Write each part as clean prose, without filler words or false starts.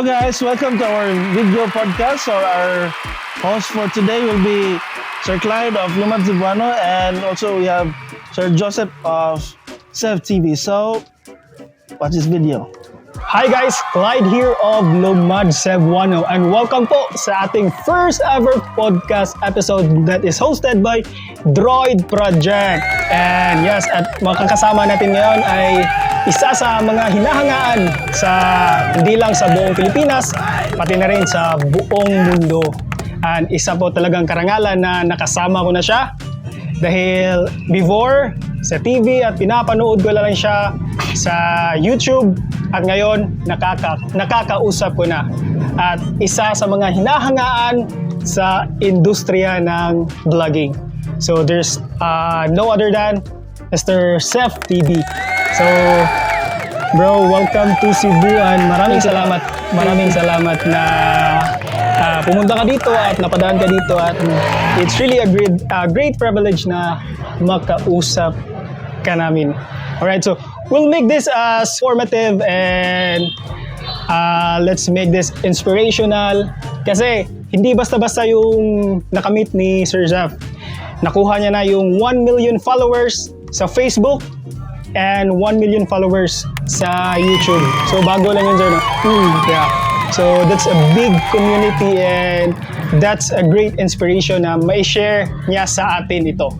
Hello guys, welcome to our video podcast. So our host for today will be Sir Clyde of Lumad Cebuano, and also we have Sir Joseph of Sev TV. So watch this video. Hi guys, Clyde here of Lumad Cebuano, and welcome po sa ating first ever podcast episode that is hosted by Droid Project. And yes, at makakasama natin ngayon ay isa sa mga hinahangaan sa hindi lang sa buong Pilipinas, pati na rin sa buong mundo. And isa po talagang karangalan na nakasama ko na siya dahil before sa TV at pinapanood ko lang siya sa YouTube, at ngayon nakakausap ko na. At isa sa mga hinahangaan sa industriya ng vlogging. So there's no other than Mr. Sev TV. So bro, welcome to Cebu, and maraming salamat na pumunta ka dito at napadaan ka dito, at it's really a great privilege na makausap ka namin. Alright, so we'll make this as formative and let's make this inspirational, kasi hindi basta-basta yung nakamit ni Sir Sev. Nakuha niya na yung 1 million followers sa Facebook and 1 million followers sa YouTube. So bago lang yun, sir, no? Yeah. So that's a big community, and that's a great inspiration na mai-share niya sa atin ito.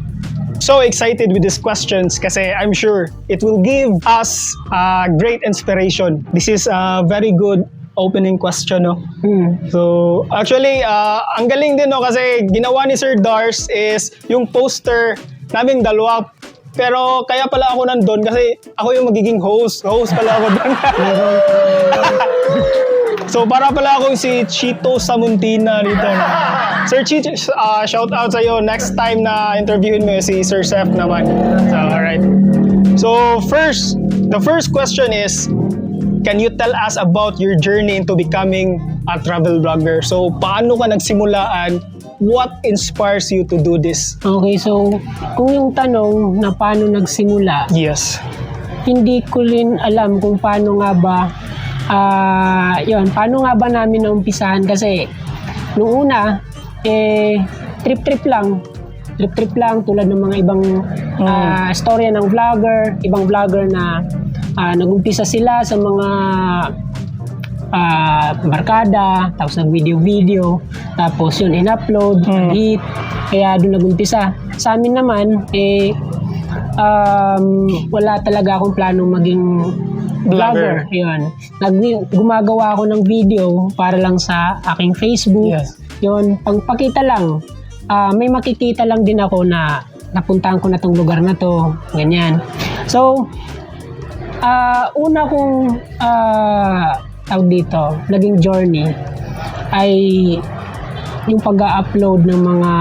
So excited with these questions kasi I'm sure it will give us great inspiration. This is a very good opening question, no? So actually, ang galing din, no, kasi ginawa ni Sir Dars is yung poster naming dalawa. Pero kaya pala ako nandun kasi ako yung magiging host. Host pala ako doon. So para pala akong si Chito Samuntina dito. Sir Chito, shout out sa'yo. Next time na interviewin mo si Sir Sev naman. So, alright. So the first question is, can you tell us about your journey into becoming a travel vlogger? So paano ka nagsimulaan? What inspires you to do this? Okay, so kung yung tanong na paano nagsimula, Yes. hindi ko rin alam kung paano nga ba paano nga ba namin naumpisahan, kasi nung una trip lang tulad ng mga ibang storya ng ibang vlogger na nagumpisa sila sa mga barkada, tapos nag-video, tapos yun in-upload, hit, kaya doon nagumpisa. Sa amin naman, wala talaga akong planong maging vlogger. Yun. Gumagawa ako ng video para lang sa aking Facebook. Yes. Yun, pagpakita lang. May makikita lang din ako na napuntahan ko na tong lugar na to, ganyan. So, una kong dito, naging journey ay yung pag-upload ng mga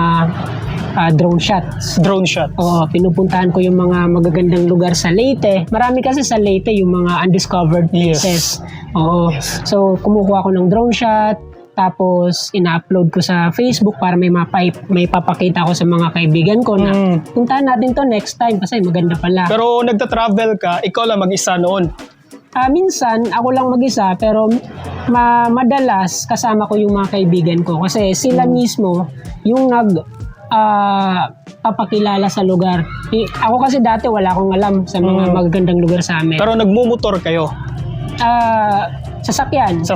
drone shots. Drone shots. Oo, pinupuntahan ko yung mga magagandang lugar sa Leyte. Marami kasi sa Leyte yung mga undiscovered places. Yes. Oo. Yes. So, kumukuha ko ng drone shot, tapos ina-upload ko sa Facebook para may papakita ko sa mga kaibigan ko na puntahan natin to next time kasi maganda pala. Pero nagta-travel ka, ikaw lang mag-isa noon. Minsan, ako lang mag-isa, pero madalas kasama ko yung mga kaibigan ko kasi sila mismo yung papakilala sa lugar. Ako kasi dati wala akong alam sa mga magagandang lugar sa amin. Pero nagmumotor kayo? Sasakyan.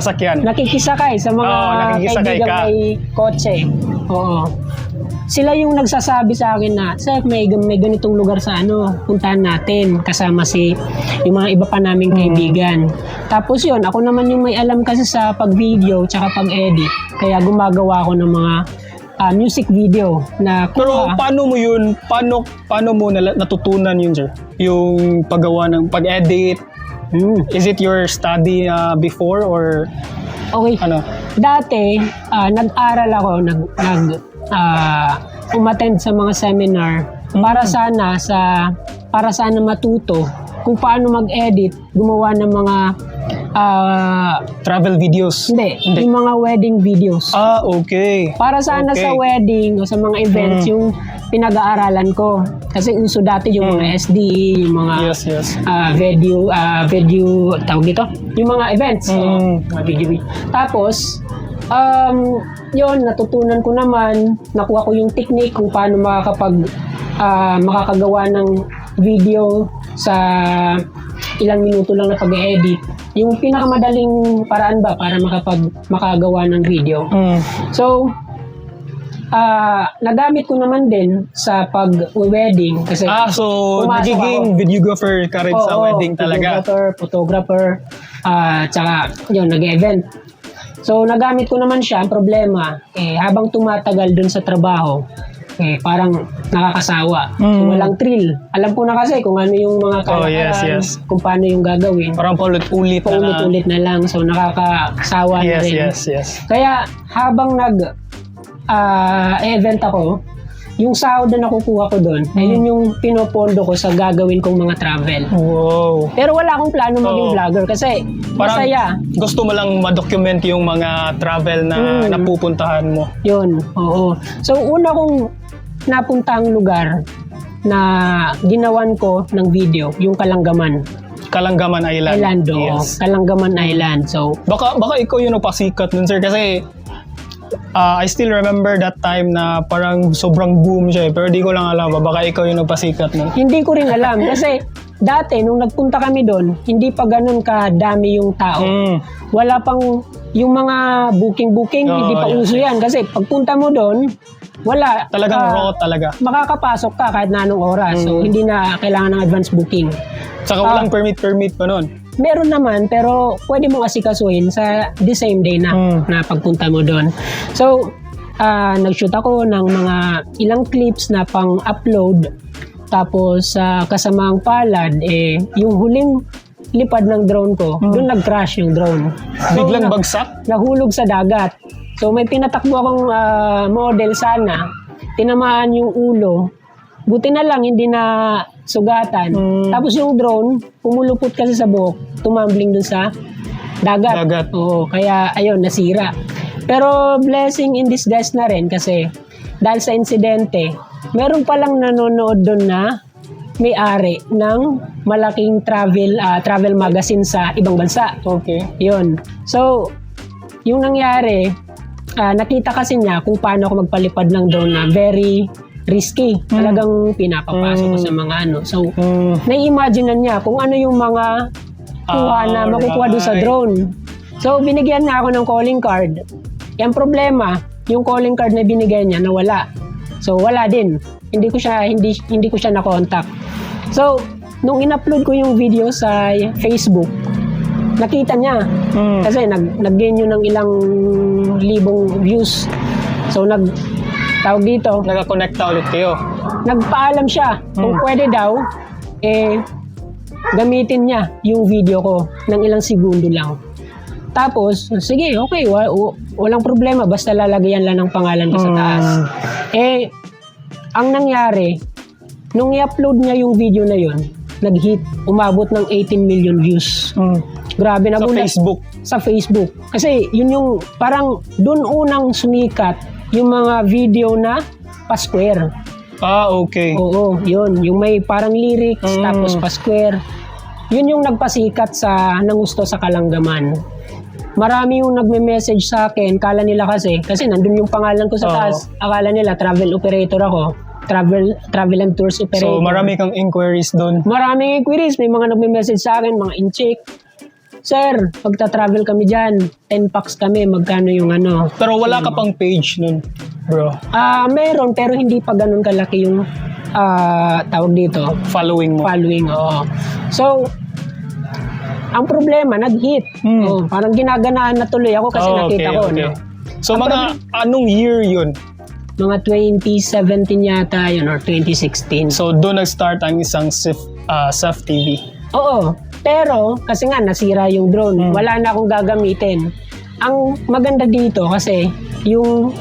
Nakikisakay sa mga kaibigan may kotse. Oo. Sila yung nagsasabi sa akin na, Sir, may ganitong lugar sa puntahan natin, kasama yung mga iba pa naming kaibigan. Tapos yun, ako naman yung may alam kasi sa pag-video tsaka pag-edit. Kaya gumagawa ako ng mga music video na Pero paano mo yun? Paano mo natutunan yun, sir? Yung paggawa ng pag-edit? Is it your study before or okay. Dati, nag-aral ako, umattend sa mga seminar para sana matuto kung paano mag-edit, gumawa ng mga travel videos? Hindi. Yung mga wedding videos. Okay. Para sana sa wedding o sa mga events, yung pinag-aaralan ko. Kasi uso dati yung mga SDE, yung mga Yes. video, tawag dito? Yung mga events. Mga video. Tapos, yun, natutunan ko naman, nakuha ko yung technique kung paano makakagawa ng video sa ilang minuto lang na pag-edit. Yung pinakamadaling paraan ba para makagawa ng video. So, nagamit ko naman din sa pag-wedding kasi so nagiging videographer ka rin sa wedding talaga. Photographer, tsaka yun, nag-event. So, nagamit ko naman siya. Ang problema, habang tumatagal dun sa trabaho, parang nakakasawa. So, walang thrill. Alam ko na kasi kung ano yung mga kalakaran, kung paano yung gagawin. Parang paulit-ulit na lang. So, nakakasawa na rin. Yes. Kaya, habang event ako, yung sahod na nakukuha ko doon, ayun yung pinopondo ko sa gagawin kong mga travel. Wow. Pero wala akong plano maging vlogger kasi parang masaya. Gusto mo lang ma-document yung mga travel na napupuntahan mo. Yun, oo. So, una kong napuntang lugar na ginawan ko ng video, yung Kalanggaman. Kalanggaman Island. Yes. Kalanggaman Island. So, baka ikaw yung napasikat nun, sir, kasi I still remember that time na parang sobrang boom siya, pero di ko lang alam baka ikaw yung nagpasikat nun. Hindi ko rin alam kasi dati nung nagpunta kami doon, hindi pa ganun kadami yung tao. Wala pang yung mga booking, hindi pa uso yan kasi pagpunta mo doon, wala. Talagang raw talaga. Makakapasok ka kahit na anong oras. So, hindi na kailangan ng advance booking. Saka walang permit pa nun. Meron naman, pero pwede mong asikasuhin sa the same day na pagpunta mo doon. So, nag-shoot ako ng mga ilang clips na pang-upload. Tapos, kasamang palad, yung huling lipad ng drone ko, doon nag-crash yung drone. So, biglang bagsak? Nahulog sa dagat. So, may pinatakbo akong model sana. Tinamaan yung ulo. Buti na lang, hindi na sugatan. Tapos yung drone, pumulupot kasi sa buhok, tumambling dun sa dagat. Oo, kaya ayun, nasira. Pero blessing in disguise na rin kasi dahil sa insidente, meron palang nanonood dun na may-ari ng malaking travel magazine sa ibang bansa. Okay. Yun. So, yung nangyari, nakita kasi niya kung paano ako magpalipad ng drone na very risky. Talagang pinapapasok ko sa mga ano. So, nai-imagine na niya kung ano yung mga kuha na makukuha doon sa drone. So, binigyan niya ako ng calling card. Yung problema, yung calling card na binigay niya nawala. So, wala din. Hindi ko siya na-contact. So, nung in-upload ko yung video sa Facebook, nakita niya. Kasi nag-gain yun ng ilang libong views. So, tawag dito, Naka-connecta ulit kayo. nagpaalam siya kung pwede daw, gamitin niya yung video ko ng ilang segundo lang. Tapos, sige, okay, walang problema, basta lalagyan lang ng pangalan ko sa taas. Ang nangyari, nung i-upload niya yung video na yun, nag-hit, umabot ng 18 million views. Grabe na. Sa Facebook? Sa Facebook. Kasi yun yung, parang dun unang sumikat yung mga video na pa-square. Okay. Oo, yun. Yung may parang lyrics, tapos pa-square. Yun yung nagpasikat sa nangusto sa Kalanggaman. Marami yung nagme-message sa akin, kala nila kasi nandun yung pangalan ko sa taas, akala nila travel operator ako, travel and tours operator. So marami kang inquiries doon. Maraming inquiries, may mga nagme-message sa akin, mga in-check. Sir, pagta-travel kami dyan, 10 packs kami, magkano yung ano. Pero wala ka pang page nun, bro. Meron, pero hindi pa ganun kalaki yung tawag dito. Following mo. Oo. So, ang problema, nag-hit. Parang ginaganaan na tuloy ako kasi nakita ko. Okay. No? So, mga anong year yun? Mga 2017 yata yun or 2016. So, doon nag-start ang isang SEF TV. Oo. Pero, kasi nga, nasira yung drone. Wala na akong gagamitin. Ang maganda dito kasi, yung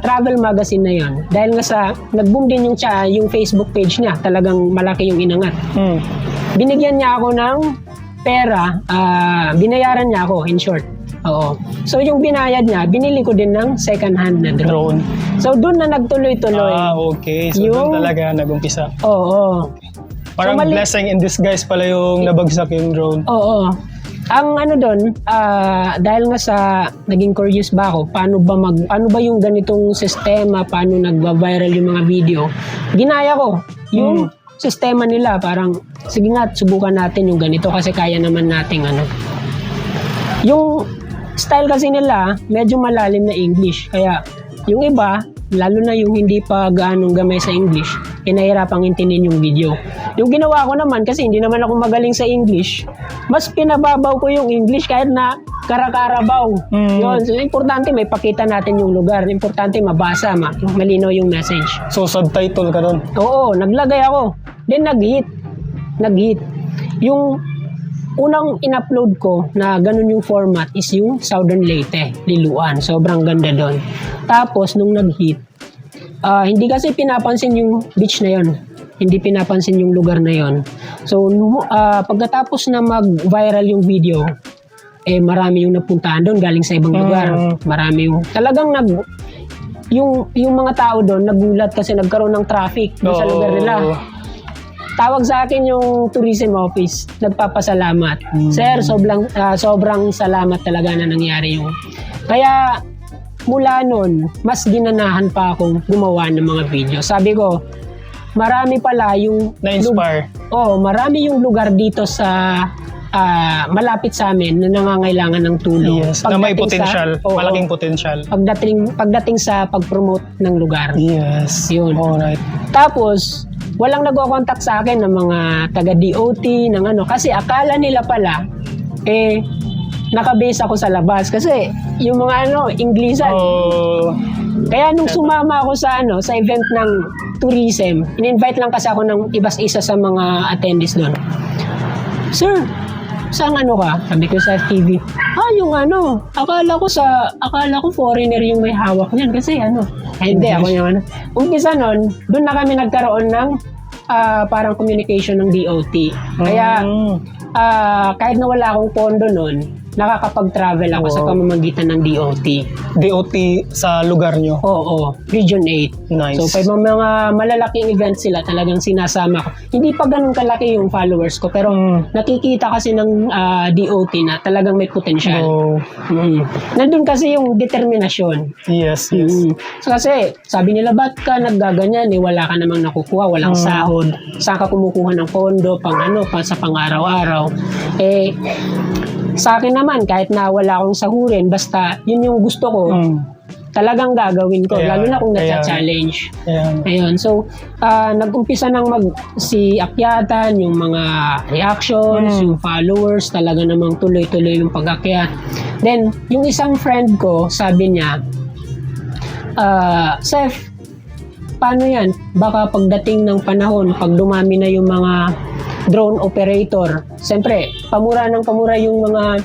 travel magazine na yun, dahil nga sa, nag-boom din yung Facebook page niya, talagang malaki yung inangat. Binigyan niya ako ng pera, binayaran niya ako, in short. Oo. So yung binayad niya, binili ko din ng second hand na drone. So doon na nagtuloy-tuloy. Okay. So Yung- doon talaga nag-umpisa. Oo. Parang So, blessing in disguise pala yung nabagsak yung drone. Oo. Ang ano doon, dahil nga sa naging curious ba ako, paano ba yung ganitong sistema, paano nagba-viral yung mga video, ginaya ko yung sistema nila, parang sige nga, subukan natin yung ganito kasi kaya naman nating ano. Yung style kasi nila, medyo malalim na English, kaya yung iba, lalo na yung hindi pa gaanong gamay sa English, nahihirapang intindihin yung video. Yung ginawa ko naman, kasi hindi naman ako magaling sa English, mas pinababaw ko yung English kahit na karakarabaw. Yun. So, importante may pakita natin yung lugar. Importante mabasa, malinaw yung message. So subtitle ka doon. Oo, naglagay ako. Then nag-hit. Yung unang in-upload ko na ganun yung format is yung Southern Leyte, Liloan. Sobrang ganda doon. Tapos, nung nag-hit, hindi kasi pinapansin yung beach na yon. Hindi pinapansin yung lugar na yon. So, pagkatapos na mag-viral yung video, marami yung napuntahan doon galing sa ibang lugar. Marami yung, talagang yung mga tao doon, nagulat kasi nagkaroon ng traffic doon sa lugar nila. Tawag sa akin yung tourism office, nagpapasalamat. Sir, sobrang salamat talaga na nangyari yung. Kaya mula nun, mas ginanahan pa akong gumawa ng mga video. Sabi ko, marami pala yung Na-inspire. marami yung lugar dito sa malapit sa amin na nangangailangan ng tulong. Yes, na may potential, malaking potential. Pagdating sa pag-promote ng lugar. Yes. Yun. Alright. Tapos, walang nagko-contact sa akin ng mga taga-DOT, ng ano, kasi akala nila pala, nakabase ako sa labas. Kasi, yung mga Inglisan. Kaya nung sumama ako sa sa event ng tourism, in-invite lang kasi ako ng isa sa mga attendees doon. Sir, saan ka? Sabi ko sa TV. Yung akala ko foreigner yung may hawak niyan kasi hindi ako yung Umpisa nun, doon na kami nagkaroon ng parang communication ng DOT. Kaya kahit na wala akong pondo nun, nakakapag-travel ako sa pamamagitan ng DOT. DOT sa lugar nyo? Oo, Region 8. Nice. So, pag mga malalaking events sila, talagang sinasama ko. Hindi pa ganun kalaki yung followers ko, pero nakikita kasi ng DOT na talagang may potential. Nandun kasi yung determinasyon. Yes. So, kasi, sabi nila, ba't ka naggaganyan? Wala ka namang nakukuha, walang sahod. Saan ka kumukuha ng pondo, sa pang-araw-araw? Sa akin naman, kahit na wala akong sahurin, basta yun yung gusto ko, talagang gagawin ko, lalo na kung nasa-challenge. Ayun. So, nag-umpisa nang akyatan, yung mga reactions, yung followers, talaga namang tuloy-tuloy yung pag-akyat. Then, yung isang friend ko, sabi niya, Seth, paano yan? Baka pagdating ng panahon, pag dumami na yung mga drone operator, siyempre, pamura yung mga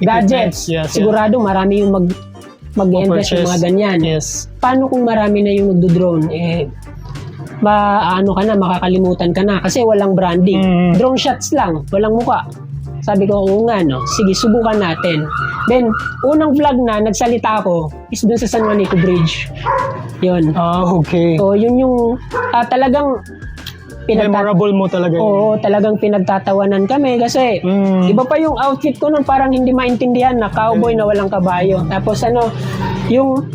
gadgets. Sigurado marami yung mag-invest ng mga ganyan. Yes. Paano kung marami na yung nagdo-drone? Makakalimutan ka na kasi walang branding. Drone shots lang, walang muka. Sabi ko, sige, subukan natin. Then, unang vlog na nagsalita ako is dun sa San Juanico Bridge. Yun. Okay. So, yun yung talagang memorable mo talaga. Oo, talagang pinagtatawanan kami kasi iba pa yung outfit ko nun, parang hindi maintindihan na cowboy na walang kabayo. Tapos yung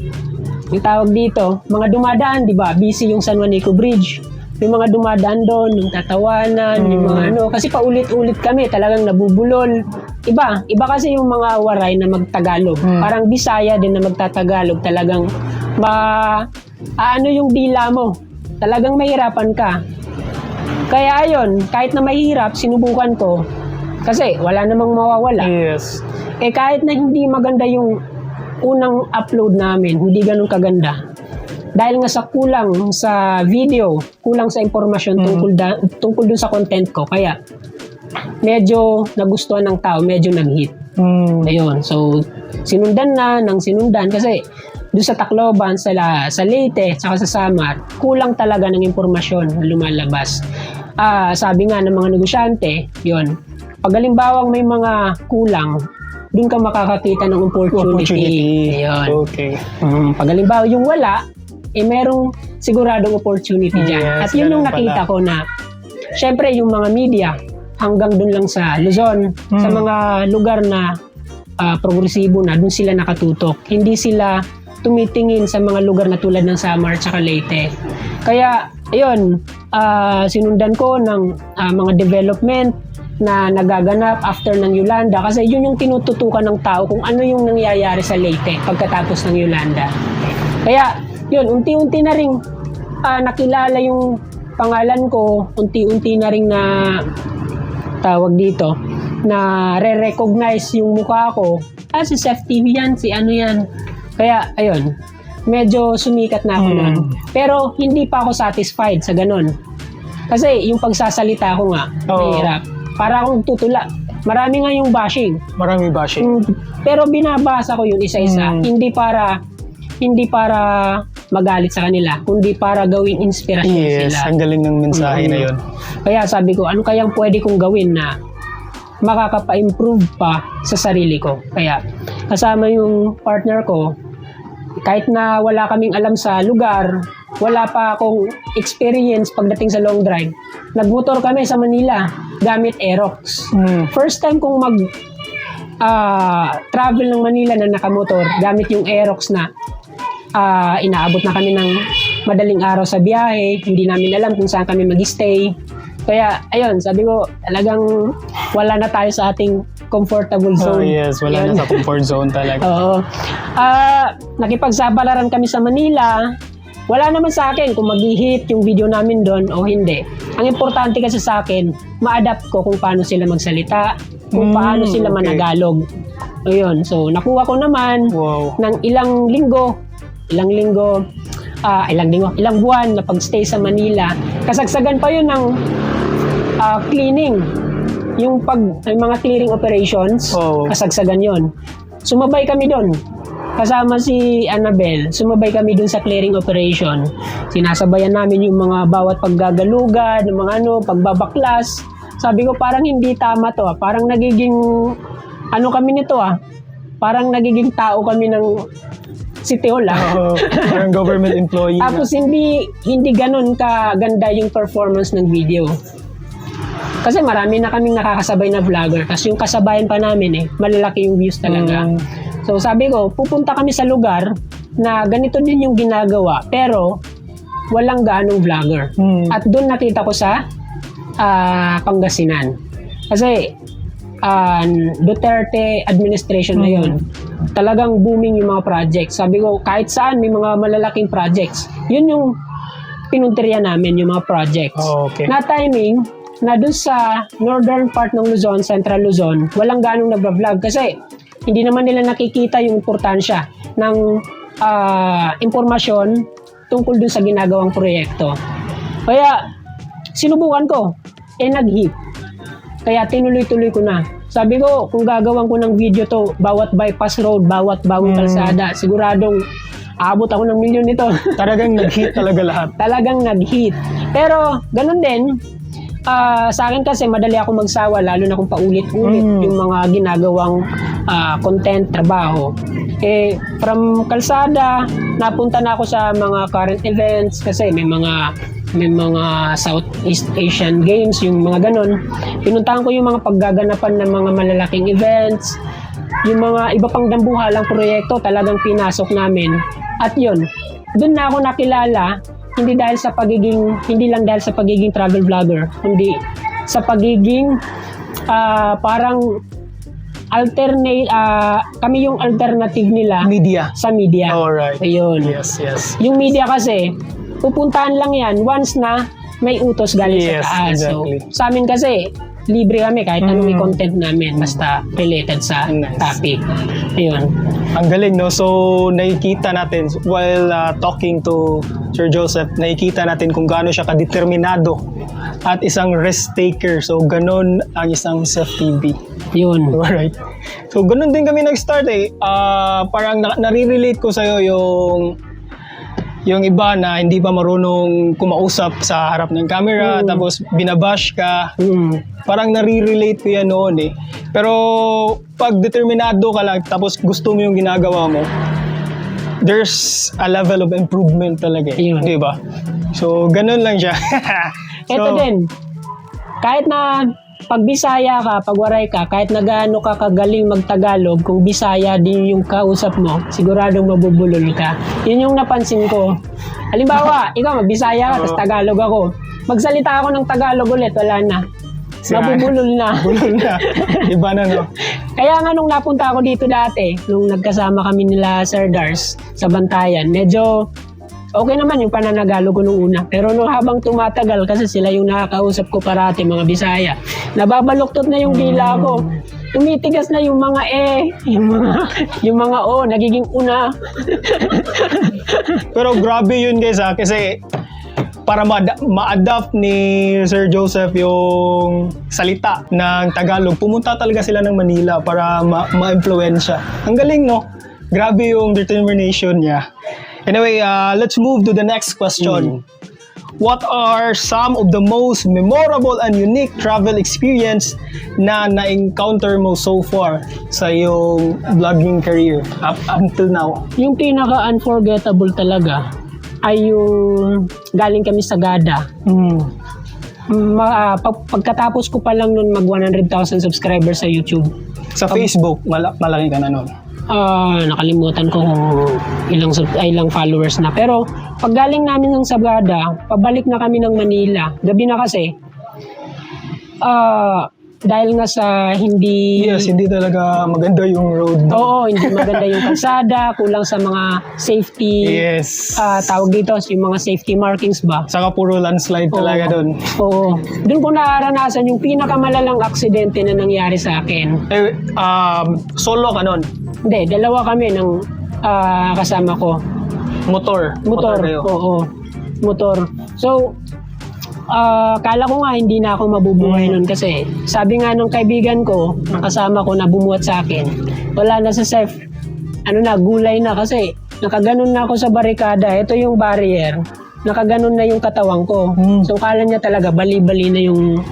tawag dito, mga dumadaan, di ba? Busy yung San Juanico Bridge. Yung mga dumadaan doon, yung tatawanan, yung mga kasi paulit-ulit kami, talagang nabubulol. Iba kasi yung mga waray na magtagalog. Parang Bisaya din na magtatagalog, talagang yung dila mo. Talagang mahirapan ka. Kaya ayun, kahit na mahirap, sinubukan ko. Kasi wala namang mawawala. Yes. Kahit na hindi maganda yung unang upload namin, hindi ganun kaganda. Dahil nga sa kulang sa video, kulang sa impormasyon tungkol dun sa content ko. Kaya medyo nagustuhan ng tao, medyo nag-hit. Ayun, so sinundan kasi doon sa Tacloban, sa Leyte, saka sa Samar, kulang talaga ng impormasyon na lumalabas. Sabi nga ng mga negosyante, yun, pag halimbawang may mga kulang, doon ka makakakita ng opportunity. Ayun. Okay. Pag halimbawa yung wala, merong siguradong opportunity dyan. Yes, At yun yung ganun nakita ko na, syempre yung mga media, hanggang doon lang sa Luzon, sa mga lugar na progresibo na, doon sila nakatutok. Hindi sila tumitingin sa mga lugar na tulad ng Samar at Leyte. Kaya, ayun, sinundan ko ng mga development na nagaganap after ng Yolanda kasi yun yung tinututukan ng tao kung ano yung nangyayari sa Leyte pagkatapos ng Yolanda. Kaya yun, unti-unti na rin nakilala yung pangalan ko, unti-unti na rin na tawag dito na re-recognize yung mukha ko. Si Seth TV yan, si ano yan. Kaya ayun, medyo sumikat na ako nun. Pero hindi pa ako satisfied sa ganun. Kasi yung pagsasalita ko nga, mahirap. Para akong tutula. Marami nga yung bashing. Maraming bashing. Pero binabasa ko yun isa-isa. Hindi para magalit sa kanila, kundi para gawing inspirasyon Yes, sila. ang galing ng mensahe na yun. Kaya sabi ko, ano kayang pwede kong gawin na makakapa-improve pa sa sarili ko. Kaya kasama yung partner ko, kahit na wala kaming alam sa lugar, wala pa akong experience pagdating sa long drive, nagmotor kami sa Manila gamit Aerox. First time kong travel ng Manila na nakamotor gamit yung Aerox na inaabot na kami ng madaling araw sa biyahe, hindi namin alam kung saan kami mag-stay. Kaya ayun, sabi ko talagang wala na tayo sa ating comfortable zone. Yes, wala na sa comfort zone talaga. Oo. Nakipagsabalaran kami sa Manila. Wala naman sa akin kung mag-hit yung video namin doon o hindi. Ang importante kasi sa akin, ma-adapt ko kung paano sila magsalita, kung paano sila managalog. Ayun. So, nakuha ko naman ng ilang buwan na pag-stay sa Manila. Kasagsagan pa yun ng cleaning. Yung mga clearing operations, kasagsagan yun. Sumabay kami doon. Kasama si Annabel, sumabay kami dun sa clearing operation. Sinasabayan namin yung mga bawat paggagalugan, yung mga pagbabaklas. Sabi ko parang hindi tama to. Parang nagiging, kami nito Parang nagiging tao kami ng City Hall Parang government employee. Tapos hindi ganun kaganda yung performance ng video. Kasi marami na kaming nakakasabay na vlogger. Tapos yung kasabayan pa namin malalaki yung views talaga. So sabi ko, pupunta kami sa lugar na ganito din yung ginagawa pero walang gaanong vlogger. At doon nakita ko sa Pangasinan. Kasi Duterte administration na yun. Talagang booming yung mga projects. Sabi ko, kahit saan may mga malalaking projects. Yun yung pinunteriya namin, yung mga projects. Na timing, na doon sa northern part ng Luzon, Central Luzon, walang ganong nagbablog kasi hindi naman nila nakikita yung importansya ng impormasyon tungkol dun sa ginagawang proyekto. Kaya sinubukan ko, nag-hit. Kaya tinuloy-tuloy ko na. Sabi ko, kung gagawan ko ng video to, bawat bypass road, bawat bagong kalsada, siguradong aabot ako ng milyon nito. Talagang nag-hit talaga lahat. Talagang nag-hit. Pero, ganun din, sa akin kasi madali ako magsawa lalo na kung paulit-ulit yung mga ginagawang content, trabaho. From kalsada, napunta na ako sa mga current events kasi may mga Southeast Asian Games, yung mga ganun. Pinuntahan ko yung mga paggaganapan ng mga malalaking events, yung mga iba pang dambuhalang proyekto talagang pinasok namin. At yun, doon na ako nakilala hindi lang dahil sa pagiging travel vlogger, kundi sa pagiging parang kami yung alternative nila sa media. Alright. Ayun. Yes. Yung media kasi, pupuntahan lang yan once na may utos galing sa taas. Exactly. So, sa amin kasi, libre kami kahit anong content namin basta related sa topic. Ayun. Ang galing, no? So, nakikita natin, while talking to Sir Joseph, nakikita natin kung gaano siya kadeterminado at isang risk taker. So, ganon ang isang Seth TV. Yun. Alright. So, ganon din kami nag-start Parang nare-relate ko sa'yo yung yung iba na hindi pa marunong kumausap sa harap ng camera, tapos binabash ka. Parang nare-relate ko yan noon eh. Pero pag determinado ka lang, tapos gusto mo yung ginagawa mo, there's a level of improvement talaga eh. Yun. Di ba? So, ganun lang siya. Ito din, kahit na pag Bisaya ka, pag Waray ka, kahit na gaano ka kagaling magtagalog, kung Bisaya din yung kausap mo, siguradong mabubulol ka. Yun yung napansin ko. Halimbawa, ikaw Bisaya ka, tapos Tagalog ako. Magsalita ako ng Tagalog ulit, wala na. Mabubulol na. Bulol na. Iba na, no? Kaya nga nung napunta ako dito dati, nung nagkasama kami nila Sir Dars sa Bantayan, medyo okay naman yung pananagalo ko nung una. Pero nung habang tumatagal, kasi sila yung nakakausap ko parati, mga Bisaya, nababaluktot na yung dila ko. Tumitigas na yung mga yung mga o, nagiging una. Pero grabe yun guys kasi para ma-adapt ni Sir Joseph yung salita ng Tagalog, pumunta talaga sila ng Manila para ma-influensya. Ang galing, no? Grabe yung determination niya. Anyway, let's move to the next question. What are some of the most memorable and unique travel experience na na-encounter mo so far sa iyong vlogging career up until now? Yung pinaka-unforgettable talaga ay yung galing kami sa Gada. Pagkatapos ko pa lang nun mag 100,000 subscribers sa YouTube. Sa Facebook, malaki ka na nun. Nakalimutan ko kung ilang followers na. Pero pag galing namin ng Sagada, pabalik na kami ng Manila. Gabi na kasi. Dahil nga sa hindi... Yes, hindi talaga maganda yung road. Oo, hindi maganda yung kalsada, kulang sa mga safety... Yes. Tawag dito, yung mga safety markings ba? Saka puro landslide talaga doon. Oo. Doon ko naranasan yung pinakamalalang aksidente na nangyari sa akin. Solo ka nun? Hindi, dalawa kami ng kasama ko. Motor kayo? Oo. Motor. So, kala ko nga hindi na ako mabubuhay nun kasi sabi nga nung kaibigan ko, nakasama ko na bumuhat sa akin, wala na sa safe. Gulay na kasi nakaganon na ako sa barikada. Ito yung barrier. Nakaganon na yung katawan ko. So, kala niya talaga bali-bali na yung...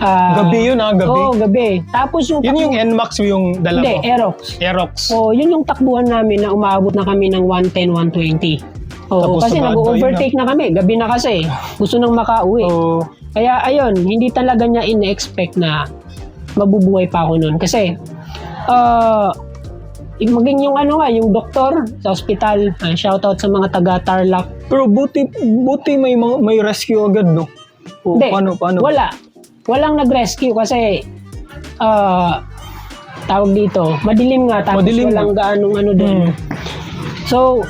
gabi yun gabi? Oo, gabi. Tapos yung... Yun yung NMAX yung dala mo? Hindi, Aerox. Oo, yun yung takbuhan namin na umaabot na kami ng 110, 120. Oo, kasi nag-overtake na kami. Gabi na kasi. Gusto nang makauwi. Kaya ayun, hindi talaga niya in-expect na mabubuhay pa ako noon. Kasi, maging yung yung doktor sa ospital, shoutout sa mga taga-Tarlac. Pero buti may rescue agad, no? Hindi, paano? Walang nag-rescue kasi tawag dito, madilim nga tapos walang gaanong doon. So,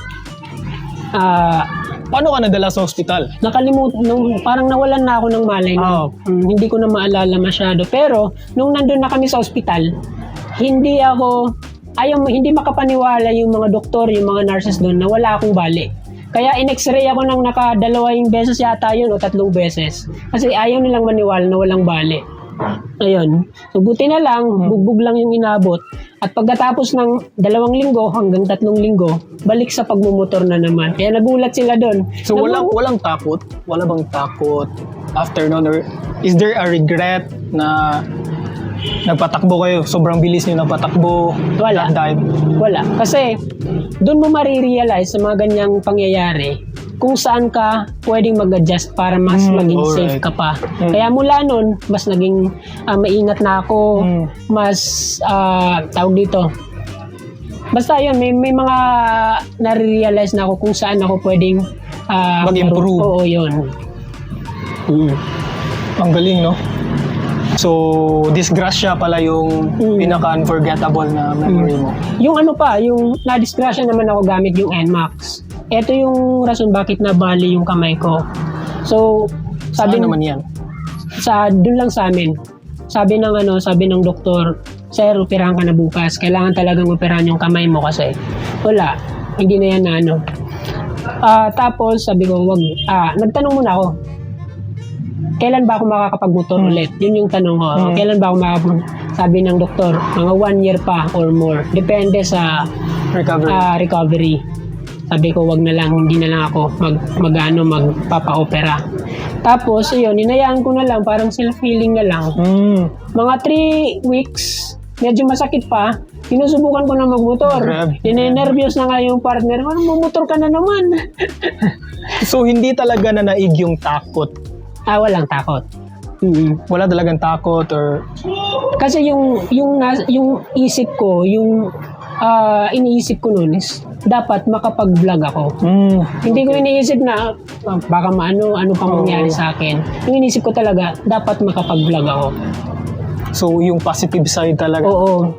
paano ka nadala sa ospital? Nakalimutan, parang nawalan na ako ng malay. Hindi ko na maalala masyado. Pero, nung nandun na kami sa ospital, hindi makapaniwala yung mga doktor, yung mga nurses doon na wala akong bali. Kaya in-x-ray ako ng nakadalawang beses yata yun o 3 beses. Kasi ayaw nilang maniwala na walang bali. Ayun. So, buti na lang, bugbog lang yung inabot. At pagkatapos ng 2 linggo hanggang 3 linggo, balik sa pagmumotor na naman. Kaya nagulat sila doon. So, walang takot? Wala bang takot after noon? Or is there a regret na nagpatakbo kayo? Sobrang bilis niyo nagpatakbo? Wala. Wala. Kasi, doon mo marirealize sa mga ganyang pangyayari kung saan ka pwedeng mag-adjust para mas maging safe ka pa. Kaya mula nun, mas naging maingat na ako, mas tawag dito. Basta yun, may mga nare-realize na ako kung saan ako pwedeng mag-improve. Oo, yun. Ang galing, no? So, disgrasya pala yung pinaka-unforgettable na memory mo. Yung yung na-disgrasya naman ako gamit yung NMAX. Ito yung rason bakit nabali yung kamay ko. So, sabi naman yan? Doon lang sa amin. Sabi ng doktor, sir, operahan ka na bukas. Kailangan talagang operahan yung kamay mo kasi wala. Hindi na yan na tapos, sabi ko, wag. Nagtanong muna ako, kailan ba ako makakapagmotor ulit? Yun yung tanong ko. Kailan ba ako sabi ng doktor, mga 1 year pa or more. Depende sa recovery. Sabi ko, wag na lang, hindi na lang ako magpapa-opera. Tapos, yun, hinayaan ko na lang, parang self-healing na lang. Mga 3 weeks, medyo masakit pa, sinusubukan ko na magmotor. Ninenervyos na nga yung partner, mamotor ka na naman. So, hindi talaga na naig yung takot? Walang takot. Wala talagang takot or... Kasi yung isip ko, yung iniisip ko noon is dapat makapag-vlog ako. Hindi ko iniisip na baka ano pang mangyari sa akin. Yung iniisip ko talaga, dapat makapag-vlog ako. So, yung positive side talaga? Oo.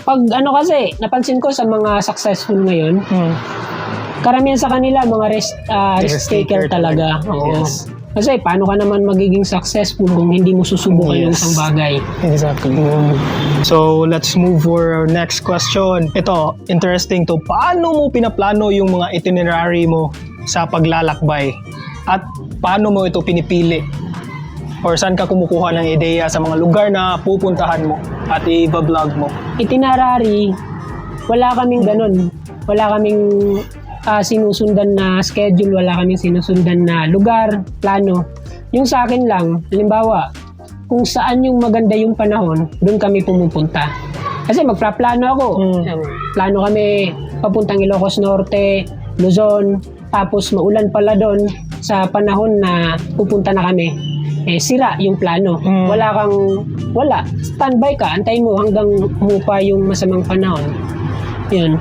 Pag kasi, napansin ko sa mga successful ngayon, karamihan sa kanila, mga risk taker talaga. Oo. Yes. Kasi paano ka naman magiging successful kung hindi mo susubukan yung isang bagay? Exactly. So, let's move for our next question. Ito, interesting to. Paano mo pinaplano yung mga itinerary mo sa paglalakbay? At paano mo ito pinipili? Or saan ka kumukuha ng ideya sa mga lugar na pupuntahan mo at i-vlog mo? Itinerary, wala kaming ganun. Wala kaming sinusundan na schedule, wala kaming sinusundan na lugar, plano. Yung sa akin lang, halimbawa, kung saan yung maganda yung panahon, doon kami pumupunta. Kasi magplaplano ako. Plano kami papuntang Ilocos Norte, Luzon, tapos maulan pala doon sa panahon na pupunta na kami. Sira yung plano. Wala. Standby ka, antayin mo hanggang umupa yung masamang panahon. Yun.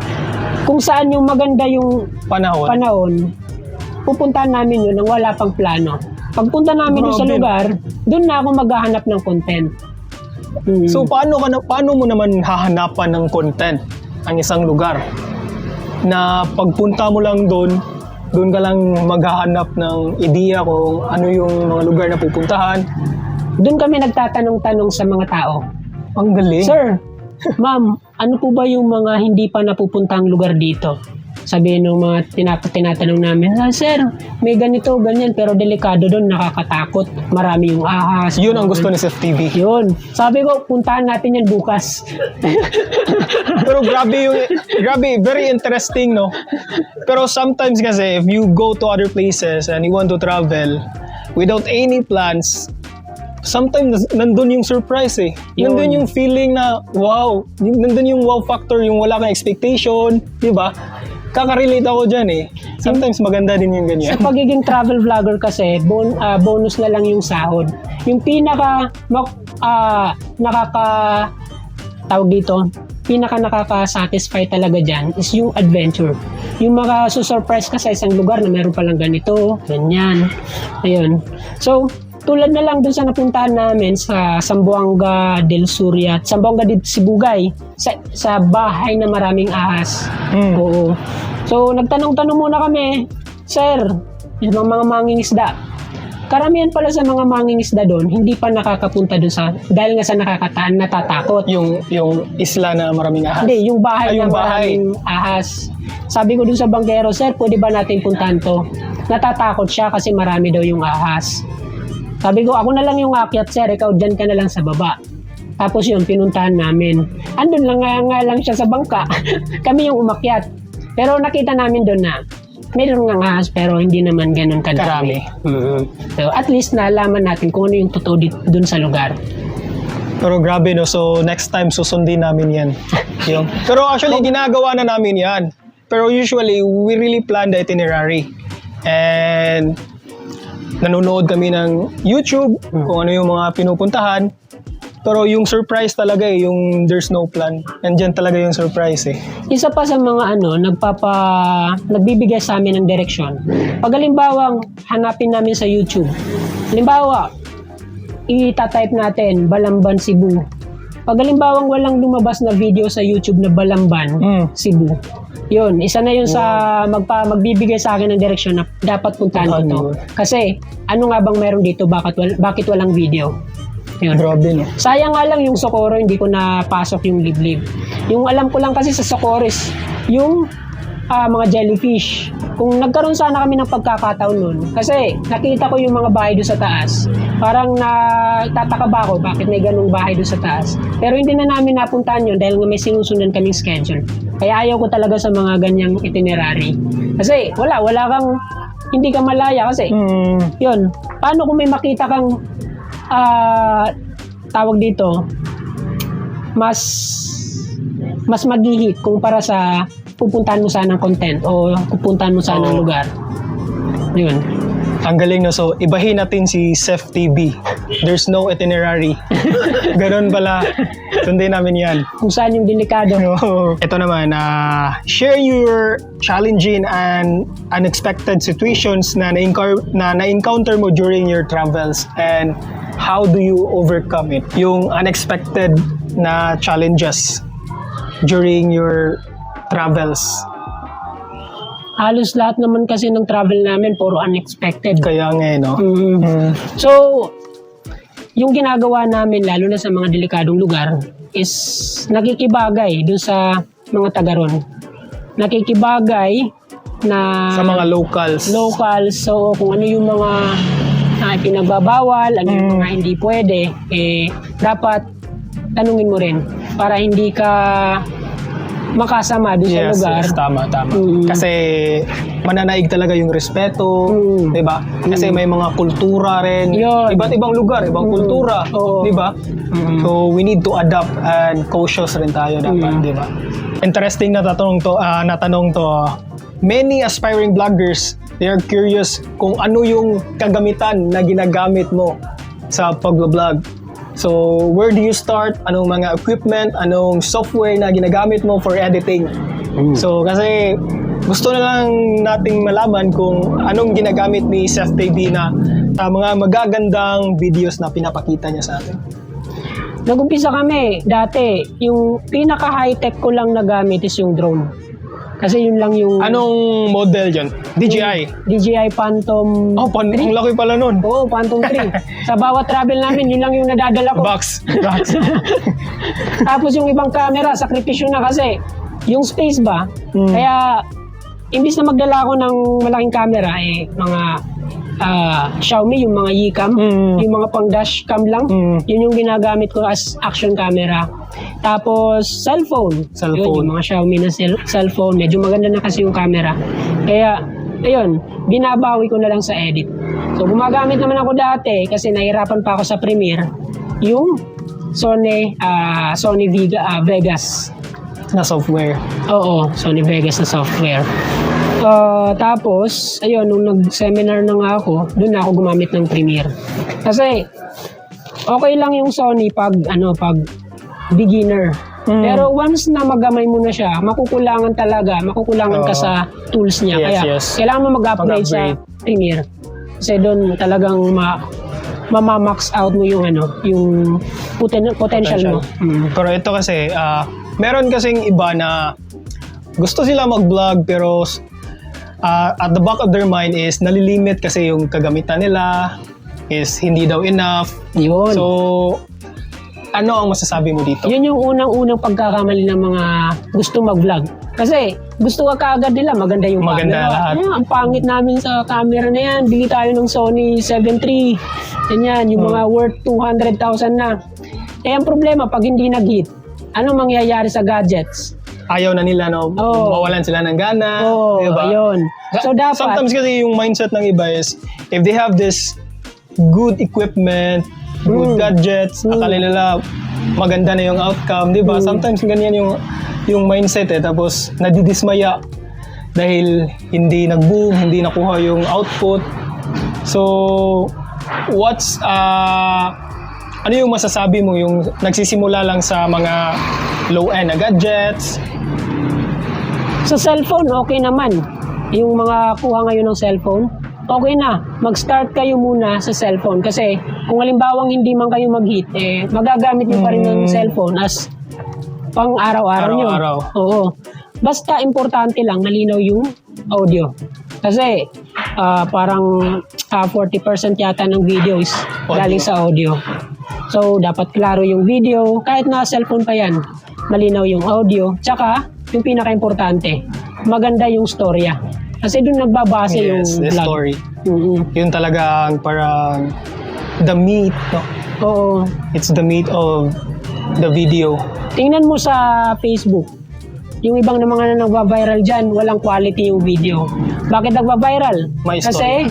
Kung saan yung maganda yung panahon, pupuntahan namin yun nang wala pang plano. Pagpunta namin sa lugar, doon na ako maghahanap ng content. So, paano mo naman hahanapan ng content ang isang lugar? Na pagpunta mo lang doon ka lang maghahanap ng ideya kung ano yung mga lugar na pupuntahan. Doon kami nagtatanong-tanong sa mga tao. Ang galing. Sir, ma'am, ano po ba yung mga hindi pa napupuntang lugar dito? Sabi ng mga tinatanong namin, sir, may ganito, ganyan, pero delikado doon, nakakatakot. Marami yung ahas. Yun ang gusto ni Seth TV. Yun. Sabi ko, puntahan natin yan bukas. Pero grabe, very interesting, no? Pero sometimes kasi, if you go to other places and you want to travel without any plans, sometimes nandun yung surprise eh. Nandun yung feeling na wow. Nandun yung wow factor, yung wala kang expectation, di ba? Kaka-relate ako dyan eh. Sometimes maganda din yung ganyan. Sa pagiging travel vlogger kasi, bonus na lang yung sahod. Yung nakaka-satisfy talaga dyan is yung adventure. Yung maka-surprise ka sa isang lugar na meron palang ganito, ganyan. Ayun. So, tulad na lang dun sa napuntahan namin sa Zamboanga del Suria, Zamboanga de Sibugay, sa bahay na maraming ahas. Oo. So, nagtanong-tanong muna kami, sir, yung mga mangingisda. Karamihan pala sa mga mangingisda doon, hindi pa nakakapunta doon dahil nga sa natatakot. Yung isla na maraming ahas? Hindi, yung bahay na maraming ahas. Sabi ko doon sa bangkero, sir, pwede ba natin puntahan to? Natatakot siya kasi marami daw yung ahas. Sabi ko, ako na lang yung akyat, sir, ikaw dyan ka na lang sa baba. Tapos yun, pinuntahan namin. Andun nga lang siya sa bangka. Kami yung umakyat. Pero nakita namin doon na mayroon nga ahas pero hindi naman ganun kadami. So at least nalaman natin kung ano yung totoo doon sa lugar. Pero grabe no, so next time susundin namin yan. Pero actually ginagawa na namin yan. Pero usually we really plan the itinerary. And nanonood kami ng YouTube kung ano yung mga pinupuntahan. Pero yung surprise talaga eh, yung there's no plan. Andyan talaga yung surprise eh. Isa pa sa mga nagbibigay sa amin ng direksyon. Pag halimbawang hanapin namin sa YouTube, halimbawa, itatype natin Balamban, Cebu. Pag halimbawang walang lumabas na video sa YouTube na Balamban, Cebu, yun, isa na yun sa magbibigay sa akin ng direksyon na dapat puntahan dito. Kasi, ano nga bang meron dito? Bakit walang video? Yun. Grabe no. Sayang nga lang yung Socorro, hindi ko napasok yung liblib. Yung alam ko lang kasi sa Socorro is yung mga jellyfish. Kung nagkaroon sana kami ng pagkakataon nun, kasi nakita ko yung mga bahay doon sa taas, parang natataka ba ako bakit may ganung bahay doon sa taas. Pero hindi na namin napuntahan yun dahil nga may sinusundan kaming schedule. Kaya ayaw ko talaga sa mga ganyang itinerary. Kasi wala kang, hindi ka malaya kasi, yun, paano kung may makita kang, tawag dito, mas mag-hit kumpara sa pupuntahan mo sana ng content o pupuntahan mo sana ng lugar. Yun. Ang galing, no? So, ibahin natin si Seth TV. There's no itinerary. Ganon pala. Sundin namin yan. Kung saan yung delikado. Ito naman, share your challenging and unexpected situations na na-encounter mo during your travels and how do you overcome it? Yung unexpected na challenges during your travels. Halos lahat naman kasi ng travel namin puro unexpected. Kaya nga, no? So, yung ginagawa namin lalo na sa mga delikadong lugar is nakikibagay dun sa mga taga ron. Nakikibagay na Sa mga locals. So, kung ano yung mga pinagbabawal, ano yung mga hindi pwede, dapat tanungin mo rin para hindi ka makasama doon sa lugar. Yes, tama. Kasi mananaig talaga yung respeto, di ba? Kasi may mga kultura rin. Yun. Iba't ibang lugar, ibang kultura, di ba? So we need to adapt and cautious rin tayo dapat, di ba? Interesting na tanong to. Many aspiring vloggers, they are curious kung ano yung kagamitan na ginagamit mo sa pag-vlog. So, where do you start? Anong mga equipment? Anong software na ginagamit mo for editing? So, kasi gusto na lang nating malaman kung anong ginagamit ni Seth TV na mga magagandang videos na pinapakita niya sa atin. Nag-umpisa kami dati, yung pinaka high-tech ko lang na gamit is yung drone. Kasi yun lang yung... Anong model yun? DJI? DJI Phantom 3. Ang laki pala nun. Oo, Phantom 3. Sa bawat travel namin, yun lang yung nadadala ko. Box. Tapos yung ibang camera, sakripisyo na kasi yung space ba. Kaya, imbis na magdala ako ng malaking camera, mga Xiaomi, yung mga Yicam, yung mga pang dashcam lang, yun yung ginagamit ko as action camera. Tapos, cellphone. Yun, yung mga Xiaomi na cellphone. Medyo maganda na kasi yung camera. Kaya, ayun, binabawi ko na lang sa edit. So, gumagamit naman ako dati kasi nahirapan pa ako sa Premiere. Yung Sony Vegas na software. Oo, Sony Vegas na software. Tapos, ayun, nung nag-seminar na nga ako, doon na ako gumamit ng Premiere. Kasi, okay lang yung Sony pag beginner. Pero once na magamay mo na siya, makukulangan ka sa tools niya. Kaya, kailangan mo mag-upgrade sa Premiere. Kasi doon talagang ma-max out mo yung potential mo. Pero ito kasi, meron kasing iba na gusto sila mag-vlog pero at the back of their mind is nalilimit kasi yung kagamitan nila is hindi daw enough. Yun. So, ano ang masasabi mo dito? Yun yung unang pagkakamali ng mga gusto mag-vlog. Kasi gusto ka kaagad nila, maganda yung maganda camera. Lahat. Ang pangit namin sa camera na yan. Bili tayo ng Sony 7 III. Yan, yung mga worth 200,000 na. Ang problema, pag hindi nag-hit, ano mangyayari sa gadgets? Ayaw na nila, no? Mawalan sila ng gana. Diba? Ayun. So, dapat... Sometimes kasi yung mindset ng iba is, if they have this good equipment, good gadgets, akala nila maganda na yung outcome, di ba? Sometimes ganyan yung mindset Tapos nadidismaya dahil hindi nag-boom, hindi nakuha yung output. So, ano yung masasabi mo yung nagsisimula lang sa mga low-end na gadgets? Sa cellphone, okay naman. Yung mga kuha ngayon ng cellphone, okay na. Mag-start kayo muna sa cellphone. Kasi kung halimbawang hindi man kayo mag-hit, magagamit nyo pa rin ng cellphone as pang araw-araw nyo. Oo. Basta importante lang, malinaw yung audio. Kasi parang 40% yata ng video is galing sa audio. So, dapat klaro yung video. Kahit na cellphone pa yan, malinaw yung audio. Tsaka, yung pinaka-importante, maganda yung storya. Kasi doon nagbabase yung the vlog. story. Mm-mm. Yun talaga ang parang the meat, no? Oo. It's the meat of the video. Tingnan mo sa Facebook. Yung ibang na mga nagba-viral dyan, walang quality yung video. Bakit nagba-viral? May Kasi,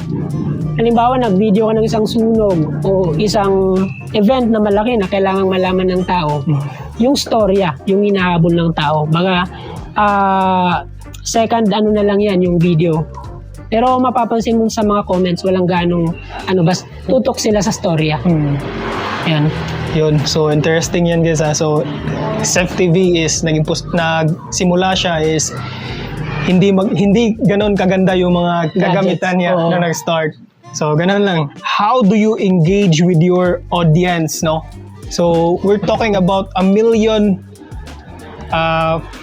halimbawa, nag-video ka ng isang sunog o isang event na malaki na kailangang malaman ng tao. Yung storya, yung hinahabol ng tao. Baga, second ano na lang yan, yung video. Pero mapapansin mo sa mga comments, walang ganong, bas tutok sila sa storya. Yan. Yun. So, interesting yan guys. So, Seth TV is nagsimula siya is hindi ganon kaganda yung mga kagamitan niya Oo. nung nag-start. So, ganon lang. How do you engage with your audience, no? So, we're talking about 1 million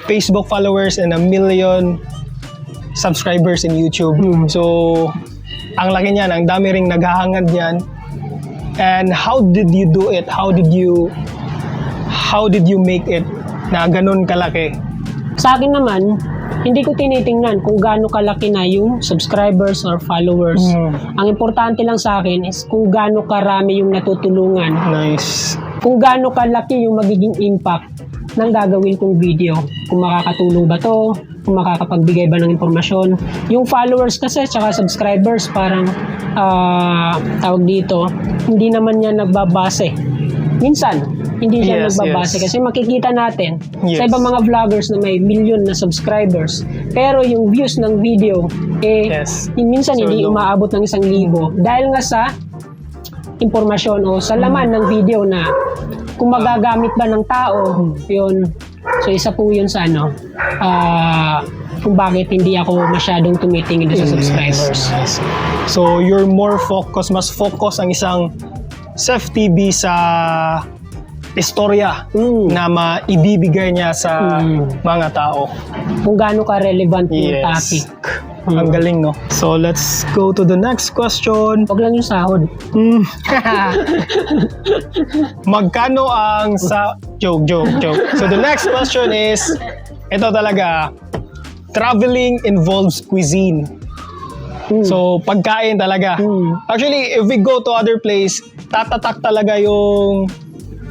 Facebook followers and 1 million subscribers in YouTube. So, ang laki niyan, ang dami ring naghahangad niyan. And how did you do it? How did you make it na ganun kalaki? Sa akin naman, hindi ko tinitingnan kung gaano kalaki na yung subscribers or followers. Ang importante lang sa akin is kung gaano karami yung natutulungan. Nice. Kung gaano kalaki yung magiging impact ng gagawin kong video. Kung makakatulong ba to, kung makakapagbigay ba ng impormasyon. Yung followers kasi, tsaka subscribers, parang tawag dito, hindi naman yan nagbabase. Minsan, hindi siya nagbabase kasi makikita natin sa ibang mga vloggers na may million na subscribers. Pero yung views ng video, minsan hindi umaabot ng 1,000 dahil nga sa impormasyon o sa laman ng video na kung magagamit ba ng tao, yun. So isa po yun sa kung bakit hindi ako masyadong tumitingin sa subscribers. So you're more focused, mas focus ang isang Seth TV sa istorya na maibibigay niya sa mga tao. Kung gaano ka-relevant yung topic. Ang galing, no? So, let's go to the next question. Huwag lang yung sahod. Magkano ang sa... Joke. So, the next question is, ito talaga, traveling involves cuisine. So, pagkain talaga. Actually, if we go to other place, tatatak talaga yung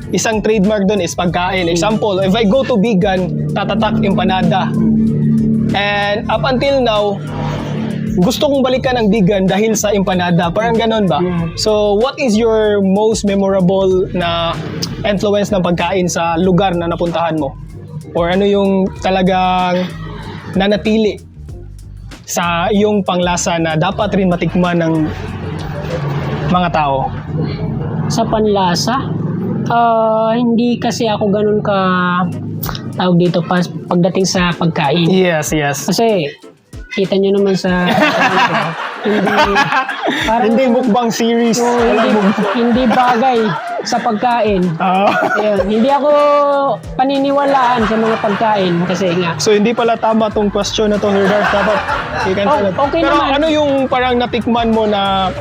isang trademark doon is pagkain. Example, if I go to vegan, tatatak empanada. And up until now, gusto kong balikan ang vegan dahil sa empanada. Parang ganon ba? So, what is your most memorable na influence ng pagkain sa lugar na napuntahan mo? Or ano yung talagang nanatili sa iyong panglasa na dapat rin matikman ng mga tao? Sa panlasa? Hindi kasi ako ganun ka tawag dito pagdating sa pagkain. Yes. Kasi kita nyo naman sa hindi mukbang series. Hindi bagay sa pagkain. Ayun, hindi ako paniniwalaan sa mga pagkain kasi nga. So hindi pala tama tong question na to, Hirdar. Dapat okay pero naman. ano yung parang natikman mo na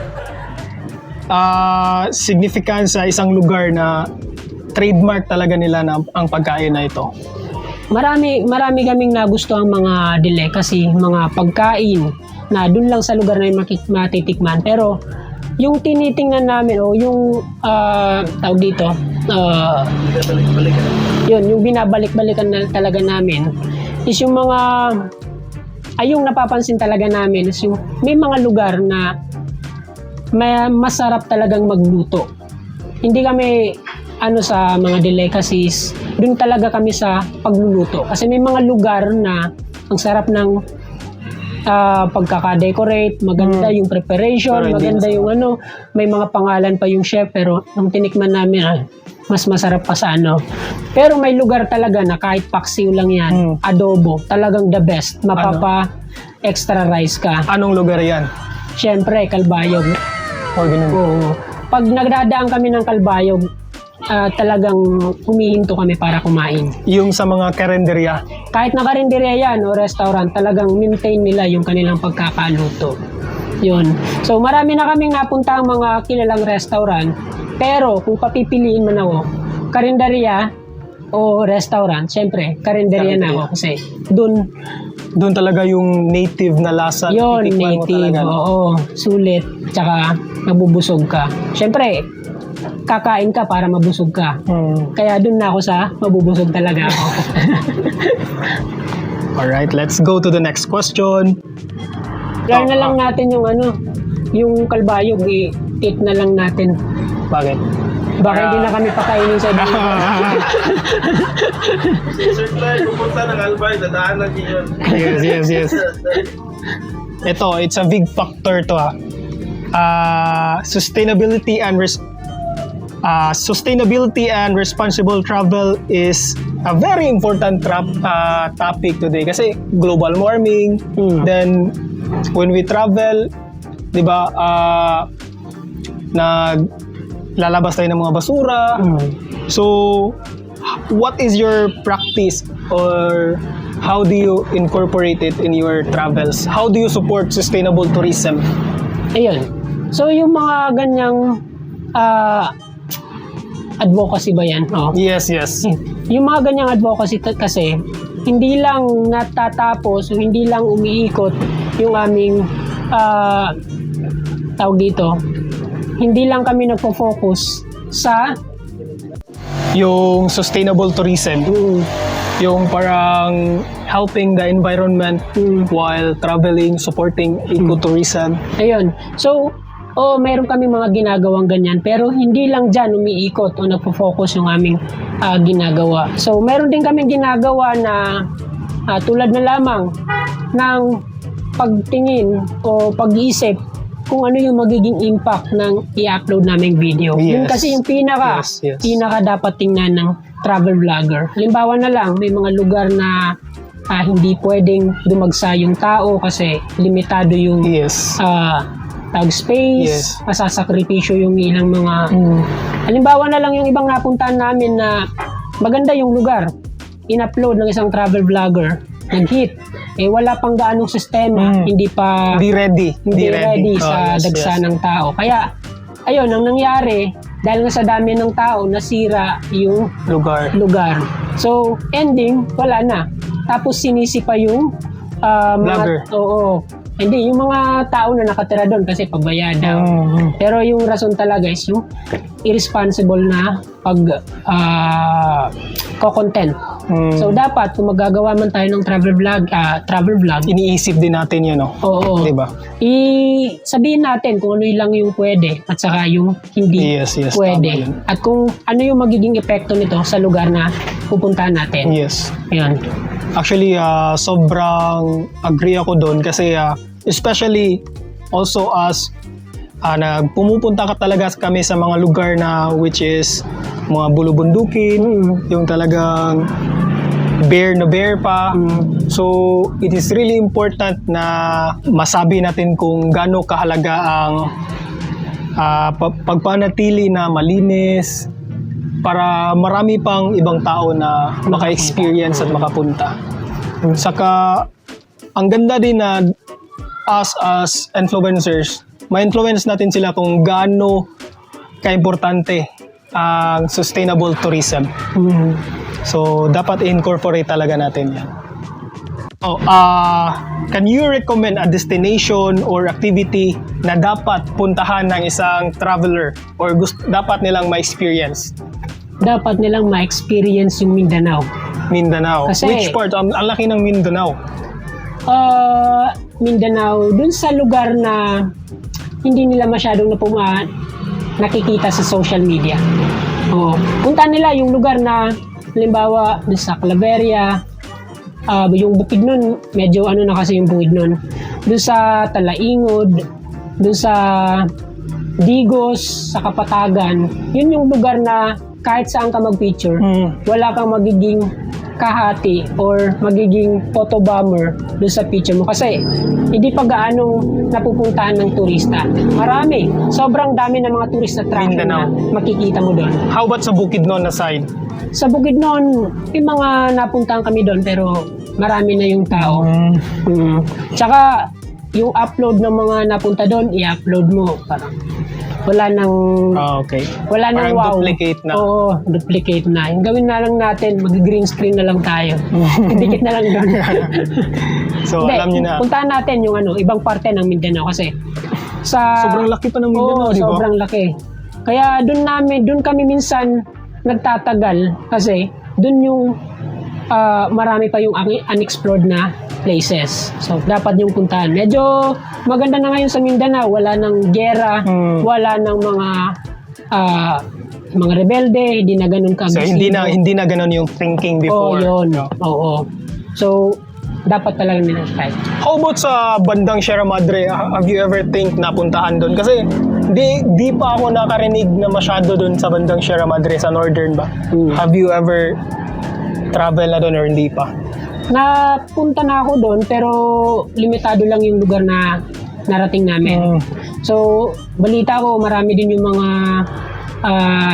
significant sa isang lugar na trademark talaga nila na ang pagkain na ito? Marami kaming nagustuhan mga delicacy, mga pagkain na dun lang sa lugar na yung matitikman. Pero yung tinitingnan namin o yung tawag dito, yung binabalik-balikan na talaga namin is yung mga yung napapansin talaga namin is yung may mga lugar na may masarap talagang magluto. Hindi kami sa mga delicacies, dun talaga kami sa pagluluto. Kasi may mga lugar na ang sarap ng pagkaka-decorate, maganda yung preparation, maganda yung may mga pangalan pa yung chef, pero nung tinikman namin, mas masarap pa sa Pero may lugar talaga na kahit paksiw lang yan, adobo, talagang the best. Extra rice ka. Anong lugar yan? Siyempre, Calbayog. Oo. Pag nagdadaan kami ng Calbayog, talagang humihinto kami para kumain. Yung sa mga karinderya? Kahit na karinderya yan o restaurant, talagang maintain nila yung kanilang pagkakaluto. Yun. So marami na kaming napunta ang mga kilalang restaurant, pero kung papipiliin man ako, karinderya o restaurant, syempre, karinderya na ako kasi Doon talaga yung native na lasa. yun, titikman mo native, talaga, no? oo, sulit, tsaka mabubusog ka. Syempre, kakain ka para mabusog ka. Kaya doon na ako sa mabubusog talaga ako. Alright, let's go to the next question. Learn na lang natin yung kalbayog, i-eat na lang natin. Bakit? Baka hindi na kami pakainin sa dito. Si Sir Clyde, pupunta ng Albay, dadaan lang yun. Yes. Ito, it's a big factor to sustainability and responsible travel is a very important topic today kasi global warming. Then when we travel, 'di ba, lalabas tayo ng mga basura. So what is your practice or how do you incorporate it in your travels? How do you support sustainable tourism? Ayun. So yung mga ganyang advocacy ba yan? Oh. Yes. Yung mga ganyang advocacy kasi hindi lang natatapos o hindi lang umiikot yung aming tawag dito. Hindi lang kami nagpo-focus sa yung sustainable tourism. Yung parang helping the environment while traveling, supporting ecotourism. Ayun. So, meron kami mga ginagawang ganyan pero hindi lang dyan umiikot o nagpo-focus yung aming ginagawa. So, meron din kaming ginagawa na tulad na lamang ng pagtingin o pag-iisip kung ano yung magiging impact ng i-upload naming video. Yes. Yun kasi yung pinaka dapat tingnan ng travel vlogger. Halimbawa na lang, may mga lugar na hindi pwedeng dumagsa yung tao kasi limitado yung tag space, masasakripisyo yung ilang mga... Halimbawa na lang yung ibang napuntahan namin na maganda yung lugar. In-upload ng isang travel vlogger, nag-hit. Wala pang gaanong sistema, hindi ready sa dagsa ng tao. Kaya, ayun, ang nangyari, dahil nga sa dami ng tao, nasira yung lugar. So, ending, wala na. Tapos sinisi pa yung vlogger. Hindi, yung mga tao na nakatira doon kasi pabayad daw. Pero yung rason talaga is yung irresponsible na content. So dapat kung magagawa man tayo ng travel vlog, iniisip din natin yun, no? Oo. Diba? Sabihin natin kung ano lang yung pwede at saka yung hindi pwede. At kung ano yung magiging epekto nito sa lugar na pupuntahan natin. Yes. Yan. Actually, sobrang agree ako doon kasi especially also as pumupunta ka talaga kami sa mga lugar na which is mga bulubundukin, yung talagang bare pa. So, it is really important na masabi natin kung gaano kahalaga ang pagpanatili na malinis para marami pang ibang tao na maka-experience at makapunta. Saka, ang ganda din na us as influencers, ma-influence natin sila kung gaano ka-importante ang sustainable tourism. So, dapat i-incorporate talaga natin yan. Can you recommend a destination or activity na dapat puntahan ng isang traveler or dapat nilang ma-experience? Dapat nilang ma-experience yung Mindanao. Kasi, which part? Ang laki ng Mindanao. Mindanao, dun sa lugar na hindi nila masyadong nakikita sa social media. Punta nila yung lugar na halimbawa dun sa Claveria, yung Bukidnon, medyo na kasi yung Bukidnon. Dun sa Talaingod, dun sa Digos, sa Kapatagan, yun yung lugar na kahit saan ka mag-picture, wala kang magiging kahati or magiging photo bomber doon sa picture mo kasi hindi pa gaanong napupuntahan ng turista. Marami. Sobrang dami ng mga turista attraction na makikita mo doon. How about sa Bukidnon na side? Sa Bukidnon, may mga napuntahan kami doon pero marami na yung tao. Tsaka yung upload ng mga napunta doon, i-upload mo. Parang Wala nang Okay. wala nang Parang wow. duplicate na. Oo, duplicate na. Yung gawin na lang natin, mag-green screen na lang tayo. Dikit na lang doon. So, Hindi, alam niyo na. puntahan natin yung ibang parte ng Mindanao kasi sa Sobrang laki pa ng Mindanao, Oo, di ba? sobrang laki. Kaya doon kami minsan nagtatagal kasi doon yung marami pa yung unexplored na places. So, dapat yung puntahan. Medyo maganda na ngayon sa Mindanao. Wala nang giyera, wala nang mga rebelde, hindi na ganun So, ka-agresibo. hindi na ganun yung thinking Oo, before. yun. Oo. So, dapat talaga nila try. How about sa bandang Sierra Madre? Have you ever think na puntahan doon? Kasi di pa ako nakarinig na masyado doon sa bandang Sierra Madre, sa northern ba? Have you ever travel na doon or hindi pa? Napunta na ako doon pero limitado lang yung lugar na narating namin. So, balita ko marami din yung mga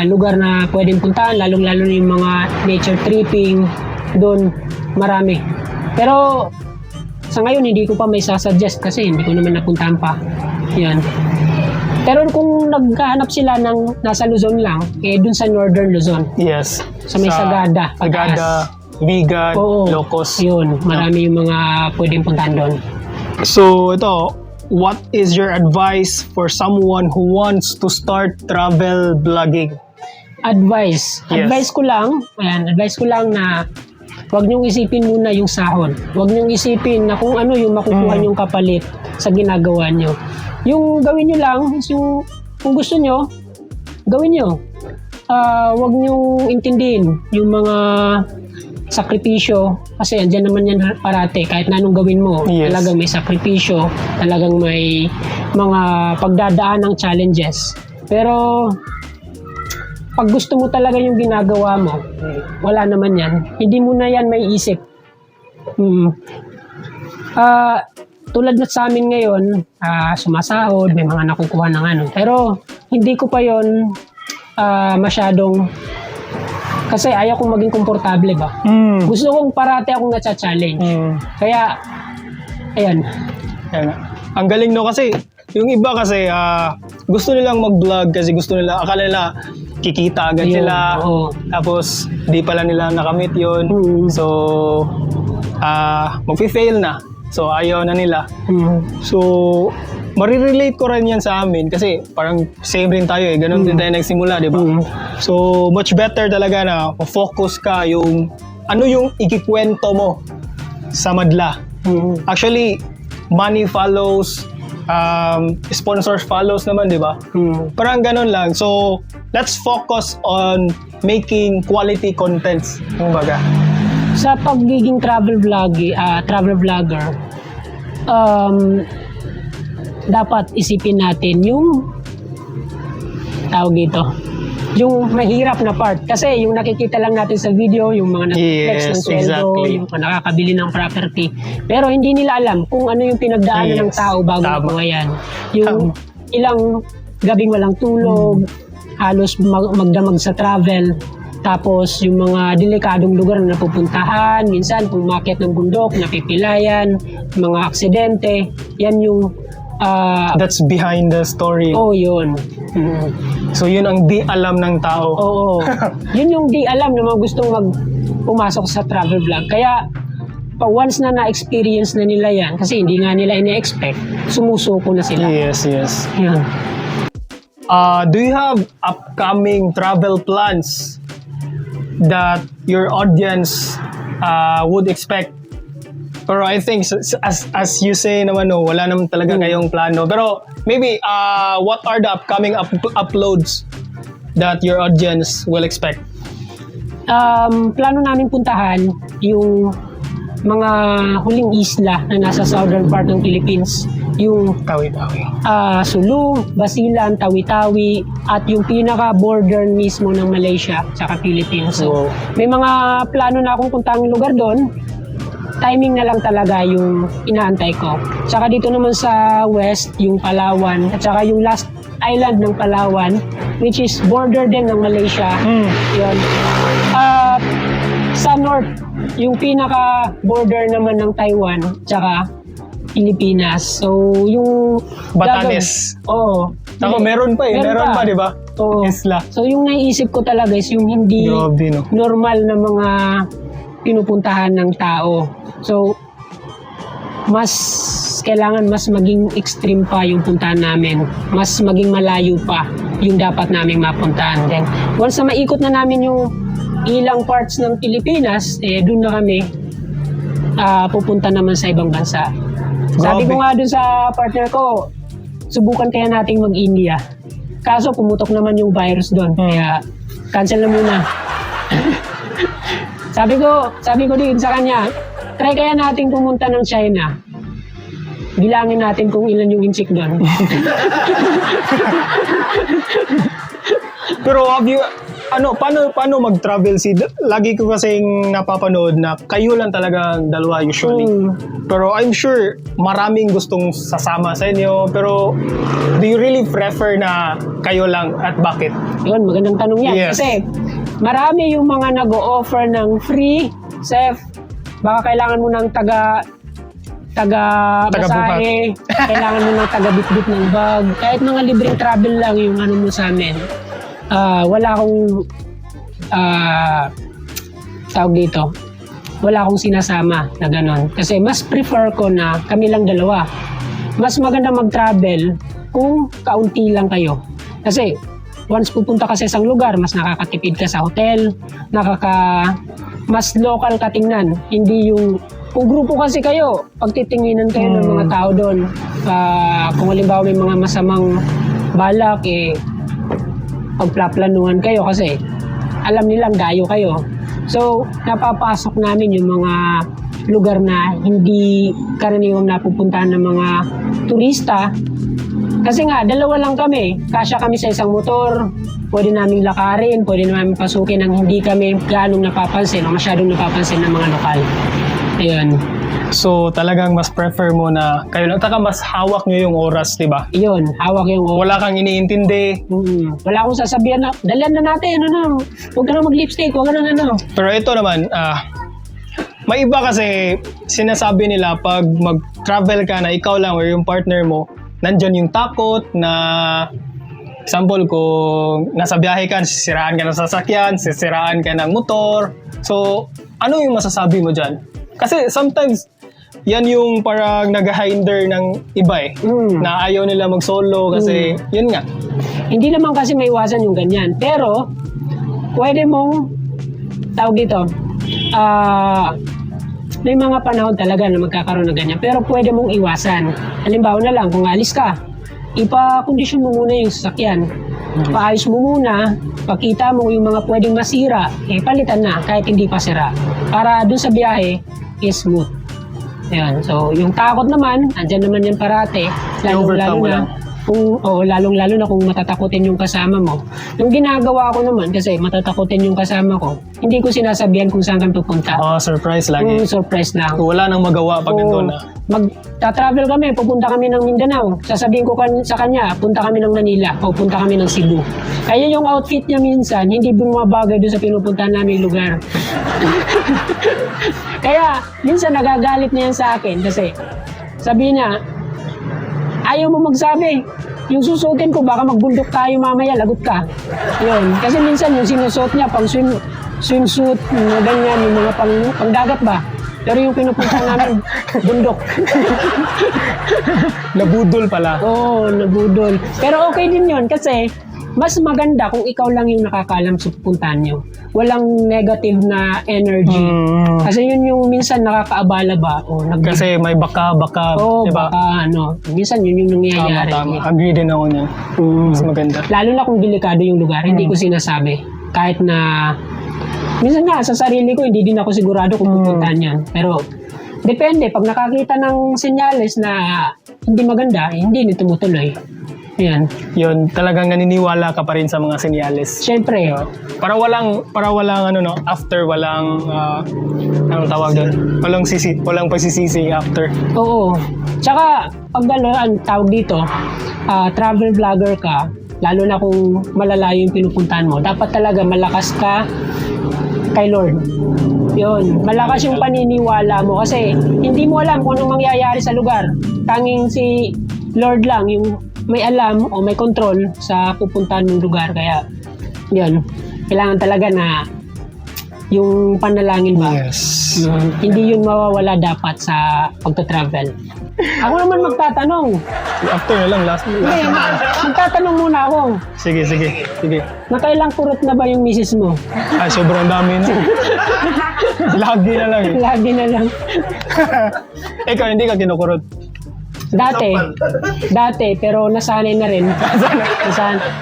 lugar na pwedeng puntahan, lalong-lalo na yung mga nature tripping doon, marami. Pero sa ngayon hindi ko pa may sasuggest kasi hindi ko naman napuntahan pa. Yan. Pero kung naghahanap sila ng nasa Luzon lang, dun sa Northern Luzon, Yes. sa may Sagada, Sagada, Vigan, Oo, Locos. yun, marami yung mga pwedeng puntahan doon. So, ito, what is your advice for someone who wants to start travel vlogging? Advice. Yes. Advice ko lang na huwag niyong isipin muna yung sahod. Huwag niyong isipin na kung ano yung makukuha niyong kapalit sa ginagawa niyo. Yung gawin niyo lang, kung gusto niyo, gawin niyo. Huwag niyong intindihin yung mga sakripisyo kasi andyan naman yan parate kahit na anong gawin mo. Yes. Talagang may sakripisyo, talagang may mga pagdadaan ng challenges. Pero pag gusto mo talaga yung ginagawa mo, wala naman yan. Hindi mo na yan may isip. Tulad na sa amin ngayon, sumasahod, may mga nakukuha ng ano. Pero hindi ko pa yon masyadong, kasi ayaw kong maging komportable ba. Gusto kong parati akong na-challenge. Kaya, ayan. Ayan. Ang galing no kasi yung iba kasi gusto nilang mag-vlog kasi gusto nila, akala nila kikita agad Ayun, sila. oo. Tapos di pala nila nakamit yun. So magfi-fail na. So ayaw na nila. So marirelate ko rin yan sa amin kasi parang same rin tayo eh. Ganun din tayo nagsimula, di ba? So much better talaga na focus ka yung ano yung ikikwento mo sa madla. Actually, money follows, sponsors follows naman, di ba? Parang ganun lang. So, let's focus on making quality contents. Kumbaga. Sa pagiging travel vlogger, dapat isipin natin yung tawag dito, yung mahirap na part. Kasi yung nakikita lang natin sa video, yung mga nag-flex ng sweldo, exactly. yung mga nakakabili ng property. Pero hindi nila alam kung ano yung pinagdaanan ng tao bago makuha yan. Yung ilang gabing walang tulog, halos magdamag sa travel, tapos yung mga delikadong lugar na napupuntahan, minsan pumakyat ng bundok, napipilayan, mga aksidente, yan yung That's behind the story. yun. So, yun ang di alam ng tao. Oo. Yun yung di alam na mga gustong pumasok sa travel vlog. Kaya, once na na-experience na nila yan, kasi hindi nga nila ina-expect, sumusuko na sila. Yes. Yan. Do you have upcoming travel plans that your audience would expect? Pero I think as you say naman wala naman talaga kayong plano. Pero maybe what are the upcoming uploads that your audience will expect? Plano namin puntahan yung mga huling isla na nasa southern part ng Philippines. Yung Tawi-tawi. Sulu, Basilan, Tawi-Tawi, at yung pinaka-border mismo ng Malaysia tsaka Philippines. So, may mga plano na akong puntahang lugar doon. Timing na lang talaga yung inaantay ko. Tsaka dito naman sa west, yung Palawan, at tsaka yung last island ng Palawan, which is border din ng Malaysia. Yun. Sa north, yung pinaka-border naman ng Taiwan, tsaka Pilipinas. So, yung Batanes. Ako, meron pa eh. Meron pa, di ba? Oo. Isla. So yung naiisip ko talaga is yung hindi Grabe, no? normal na mga pinupuntahan ng tao. So, mas kailangan mas maging extreme pa yung puntahan namin. Mas maging malayo pa yung dapat naming mapuntahan. Then, once na maikot na namin yung ilang parts ng Pilipinas, doon na kami pupunta naman sa ibang bansa. Sabi ko nga doon sa partner ko, subukan kaya nating mag-India. Kaso pumutok naman yung virus doon. Kaya cancel na muna. sabi ko din sa kanya, try kaya nating pumunta ng China. Bilangin natin kung ilan yung inchik doon. Pero paano mag-travel lagi ko kasing napapanood na kayo lang talaga ang dalawa usually. Pero I'm sure maraming gustong sasama sa inyo. Pero do you really prefer na kayo lang at bakit? Yun, magandang tanong yan. Yes. Kasi marami yung mga nag-o-offer ng free, Sef, baka kailangan mo ng taga-basahe, kailangan mo ng taga-bitbit ng bag. Kahit mga libreng travel lang yung ano mo sa amin. Wala akong tawag dito. Wala akong sinasama na gano'n. Kasi mas prefer ko na kami lang dalawa. Mas maganda mag-travel kung kaunti lang kayo. Kasi once pupunta ka sa isang lugar, mas nakakatipid ka sa hotel, mas local ka tingnan. Hindi yung, kung grupo kasi kayo, pagtitinginan kayo ng mga tao doon, kung halimbawa may mga masamang balak, pagplaplanuhan kayo kasi alam nilang dayo kayo. So, napapasok namin yung mga lugar na hindi karaniwang napupuntahan ng mga turista. Kasi nga, dalawa lang kami. Kasya kami sa isang motor. Pwede naming lakarin, pwede namin pasukin nang hindi kami ganong napapansin o masyadong napapansin ng mga lokal. Ayun. So, talagang mas prefer mo na kayo lang. Taka mas hawak nyo yung oras, di ba? Yun, hawak yung oras. Wala kang iniintindi. Wala akong sasabihan na, dalian na natin, huwag ka na mag-lipstick, huwag ka na, Pero ito naman, may iba kasi sinasabi nila pag mag-travel ka na ikaw lang or yung partner mo, nandyan yung takot na, example, kung nasa biyahe ka, sisiraan ka ng sasakyan, sisiraan ka ng motor. So, ano yung masasabi mo dyan? Kasi sometimes, yan yung parang nag-hinder ng iba na ayaw nila mag-solo kasi yun nga. Hindi naman kasi may iwasan yung ganyan. Pero, pwede mong, tawag dito, may mga panahon talaga na magkakaroon ng ganyan. Pero pwede mong iwasan. Halimbawa na lang, kung alis ka, ipa-kondisyon mo muna yung sasakyan. Paayos mo muna, pakita mo yung mga pwedeng masira, palitan na kahit hindi pa sira. Para dun sa biyahe, is smooth. Ayan. So, yung takot naman, andyan naman yan parate. Lalong-lalo na kung matatakutin yung kasama mo. Yung ginagawa ko naman, kasi matatakutin yung kasama ko, hindi ko sinasabihan kung saan kang pupunta. Surprise lagi. Surprise lang. Wala nang magawa pag nandun na. Magta-travel kami, pupunta kami ng Mindanao. Sasabihin ko sa kanya, punta kami ng Manila o punta kami ng Cebu. Kaya yung outfit niya minsan, hindi bumabagay doon sa pinupuntahan namin lugar. Kaya, minsan nagagalit niya sa akin kasi sabi niya, ayaw mo magsabi. Yung susuotin ko, baka magbundok tayo mamaya, lagot ka. Yun. Kasi minsan yung sinusuot niya, pang swimsuit, ganyan, yung mga pangdagat ba? Pero yung pinupunta namin, bundok. Nabudol pala. Oo, nabudol. Pero okay din yun kasi mas maganda kung ikaw lang yung nakakaalam sa pupuntahan nyo. Walang negative na energy. Kasi yun yung minsan nakakaabala ba? Kasi may baka, diba? Baka minsan yun yung nangyayari. Tama. Agree din ako niyan. Mas maganda. Lalo na kung delikado yung lugar, hindi ko sinasabi. Kahit na, minsan nga, sa sarili ko, hindi din ako sigurado kung pupuntahan yan. Pero, depende. Pag nakakita ng senyales na hindi maganda, hindi nito tumutuloy. Yan. Yun, talagang naniniwala ka pa rin sa mga senyales. Siyempre. Para walang after, walang, anong tawag doon? Walang pagsisisi after. Oo. Tsaka, pag ang tawag dito, travel vlogger ka, lalo na kung malalayo yung pinupuntahan mo, dapat talaga malakas ka kay Lord. Yun, malakas yung paniniwala mo kasi hindi mo alam kung anong mangyayari sa lugar. Tanging si Lord lang yung may alam o may control sa pupuntahan ng lugar. Kaya, yun, kailangan talaga na yung panalangin ba? Yes. Hindi yun mawawala dapat sa pagta-travel. Ako naman magtatanong. After na lang, last. Hindi, magtatanong muna ako. Sige. Nakailang kurot na ba yung misis mo? Ay, sobrang dami na. Lagi na lang eh. Lagi na lang. Ikaw, hindi ka kinukurot. Dati, pero nasanay na rin.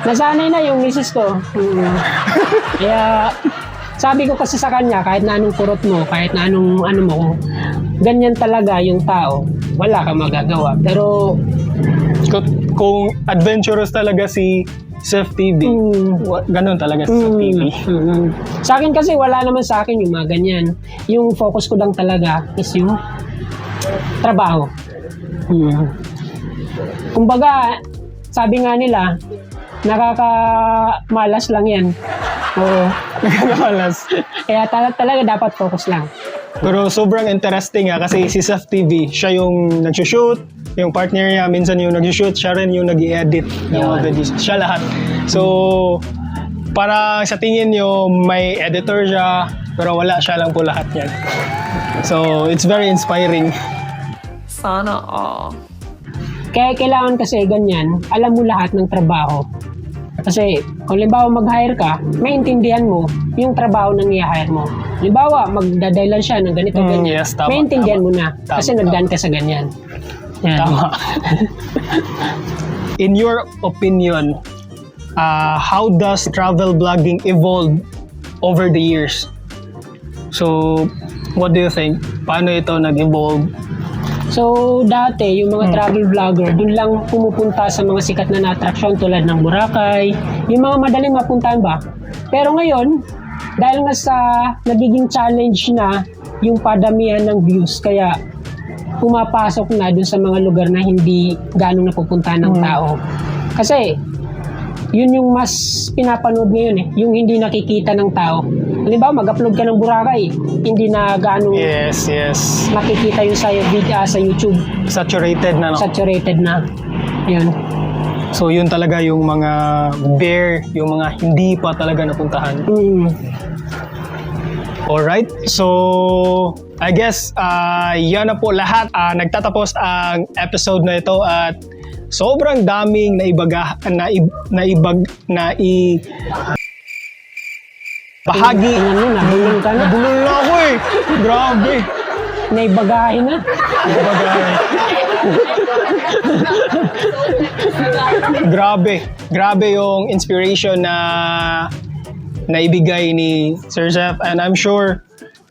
Nasanay na yung misis ko. Kaya, sabi ko kasi sa kanya, kahit na anong kurot mo, kahit na anong ano mo, ganyan talaga yung tao, wala kang magagawa. Pero, Kung adventurous talaga si Seth TV, ganun talaga si Seth TV. Sa akin kasi, wala naman sa akin yung mga ganyan. Yung focus ko lang talaga is yung trabaho. Kumbaga, sabi nga nila, nakakamalas lang yan. Oo. Nakakamalas. Kaya talaga dapat focus lang. Pero sobrang interesting kasi si Seth TV, siya yung nag-shoot, yung partner niya, minsan yung nag-shoot, siya rin yung nag-edit ng mga videos. Siya lahat. So, para sa tingin nyo, may editor siya, pero wala, siya lang po lahat yan. So, it's very inspiring. Sana all. Kaya kailangan kasi ganyan, alam mo lahat ng trabaho. Kasi kung limbawa mag-hire ka, maintindihan mo yung trabaho ng i-hire mo. Limbawa, magdadailan siya ng ganito, ganyan. Yes, tama, maintindihan tama. mo na. Kasi nagdaan ka sa ganyan. Yan. Tama. In your opinion, how does travel vlogging evolve over the years? So, what do you think? Paano ito nag-evolve? So, dati, yung mga travel vlogger, dun lang pumupunta sa mga sikat na na-attraction tulad ng Boracay, yung mga madaling mapuntahan ba? Pero ngayon, dahil nga sa nagiging challenge na yung padamihan ng views, kaya pumapasok na dun sa mga lugar na hindi ganong napupuntahan ng tao. Kasi, yun yung mas pinapanood ngayon yung hindi nakikita ng tao. Halimbawa, mag-upload ka ng Boracay, hindi na ganong Yes. makikita yung sa video sa YouTube. Saturated na, no? Saturated na. Yun. So, yun talaga yung mga bare, yung mga hindi pa talaga napuntahan. Alright, so I guess yan na po lahat. Nagtatapos ang episode na ito at sobrang daming bahagi. Nabulong ka na. Nabulol na ako eh. Grabe. Naibagahin na. Grabe yung inspiration na naibigay ni Sir Seth, and I'm sure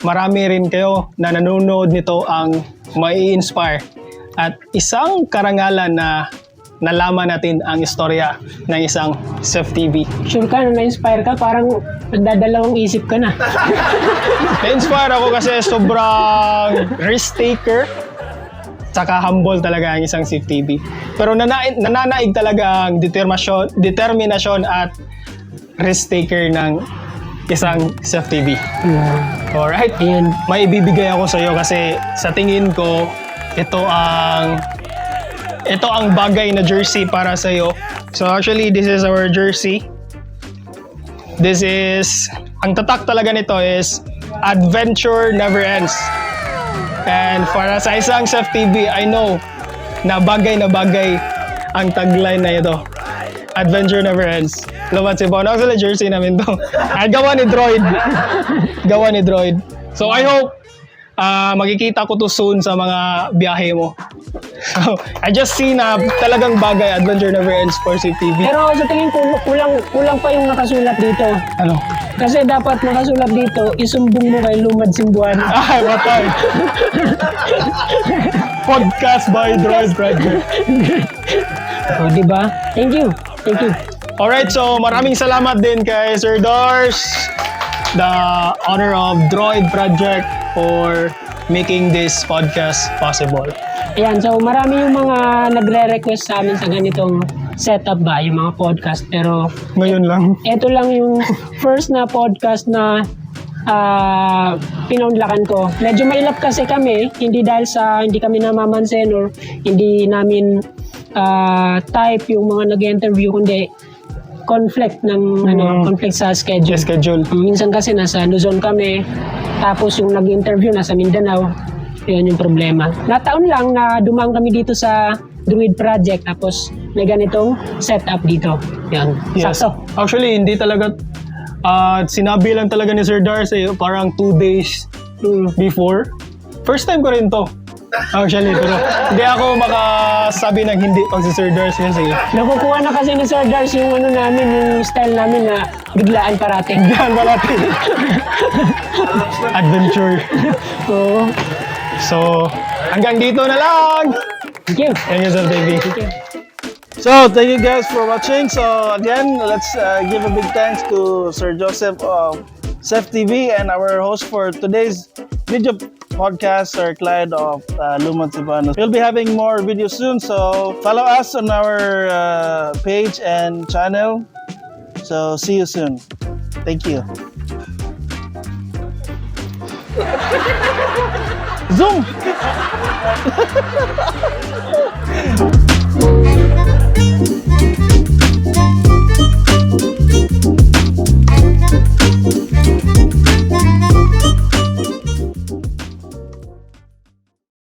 marami rin kayo na nanonood nito ang mai-inspire at isang karangalan na nalaman natin ang istorya ng isang Seth TV. Sure ka na na-inspire ka? Parang nagdadalawang isip ka na. Na-inspire ako kasi sobrang risk taker saka humble talaga ang isang Seth TV. Pero nananaig talaga ang determinasyon at risk taker ng isang Seth TV. Alright? Ayan. May ibibigay ako sa iyo kasi sa tingin ko ito ang bagay na jersey para sa iyo. So actually this is our jersey. This is ang tatak talaga nito is Adventure Never Ends. And para sa isang Seth TV, I know na bagay ang tagline na ito. Adventure Never Ends. Lumat si Bono. Actually, jersey namin to. At gawa ni Droid. So, I hope makikita ko to soon sa mga biyahe mo. So, I just see na talagang bagay Adventure Never Ends for Seth TV. Pero sa tingin ko, kulang pa yung nakasulat dito. Ano? Kasi dapat nakasulat dito, isumbong mo kay Lumad Simbuan. Ay, matay. Podcast by Droid Project. O, diba? Thank you. Alright, so maraming salamat din kay Sir Dors, the owner of Droid Project, for making this podcast possible. Ayan, so marami yung mga nagre-request sa amin sa ganitong setup ba, yung mga podcast. Pero Ngayon lang. ito lang yung first na podcast na pinaunlakan ko. Medyo mailap kasi kami, hindi dahil sa hindi kami namamansin or hindi namin type yung mga nag-interview, kundi conflict ng conflict sa schedule. Yes, schedule. Minsan kasi nasa Luzon kami, tapos yung nag-interview nasa Mindanao. Yun yung problema. Nataon lang na dumaan kami dito sa Druid Project, tapos may ganitong setup dito. Yan. Yes. Sakto. Actually, hindi talaga, sinabi lang talaga ni Sir Darcy, parang 2 days before. First time ko rin to. Actually, pero hindi ako makasabi ng hindi pag si Sir Darcy kasi. Nakukuha na kasi ni Sir Dars yung namin, yung style namin na biglaan parating. Yan malapit. Adventure. Oo. So, hanggang dito na lang. Thank you. Thank you, Sir Davey. Thank you. So, thank you guys for watching. So, again, let's give a big thanks to Sir Joseph of Seth TV and our host for today's video podcast, Sir Clyde of Lumad Cebuano. We'll be having more videos soon, so follow us on our page and channel. So, see you soon. Thank you. Zoom!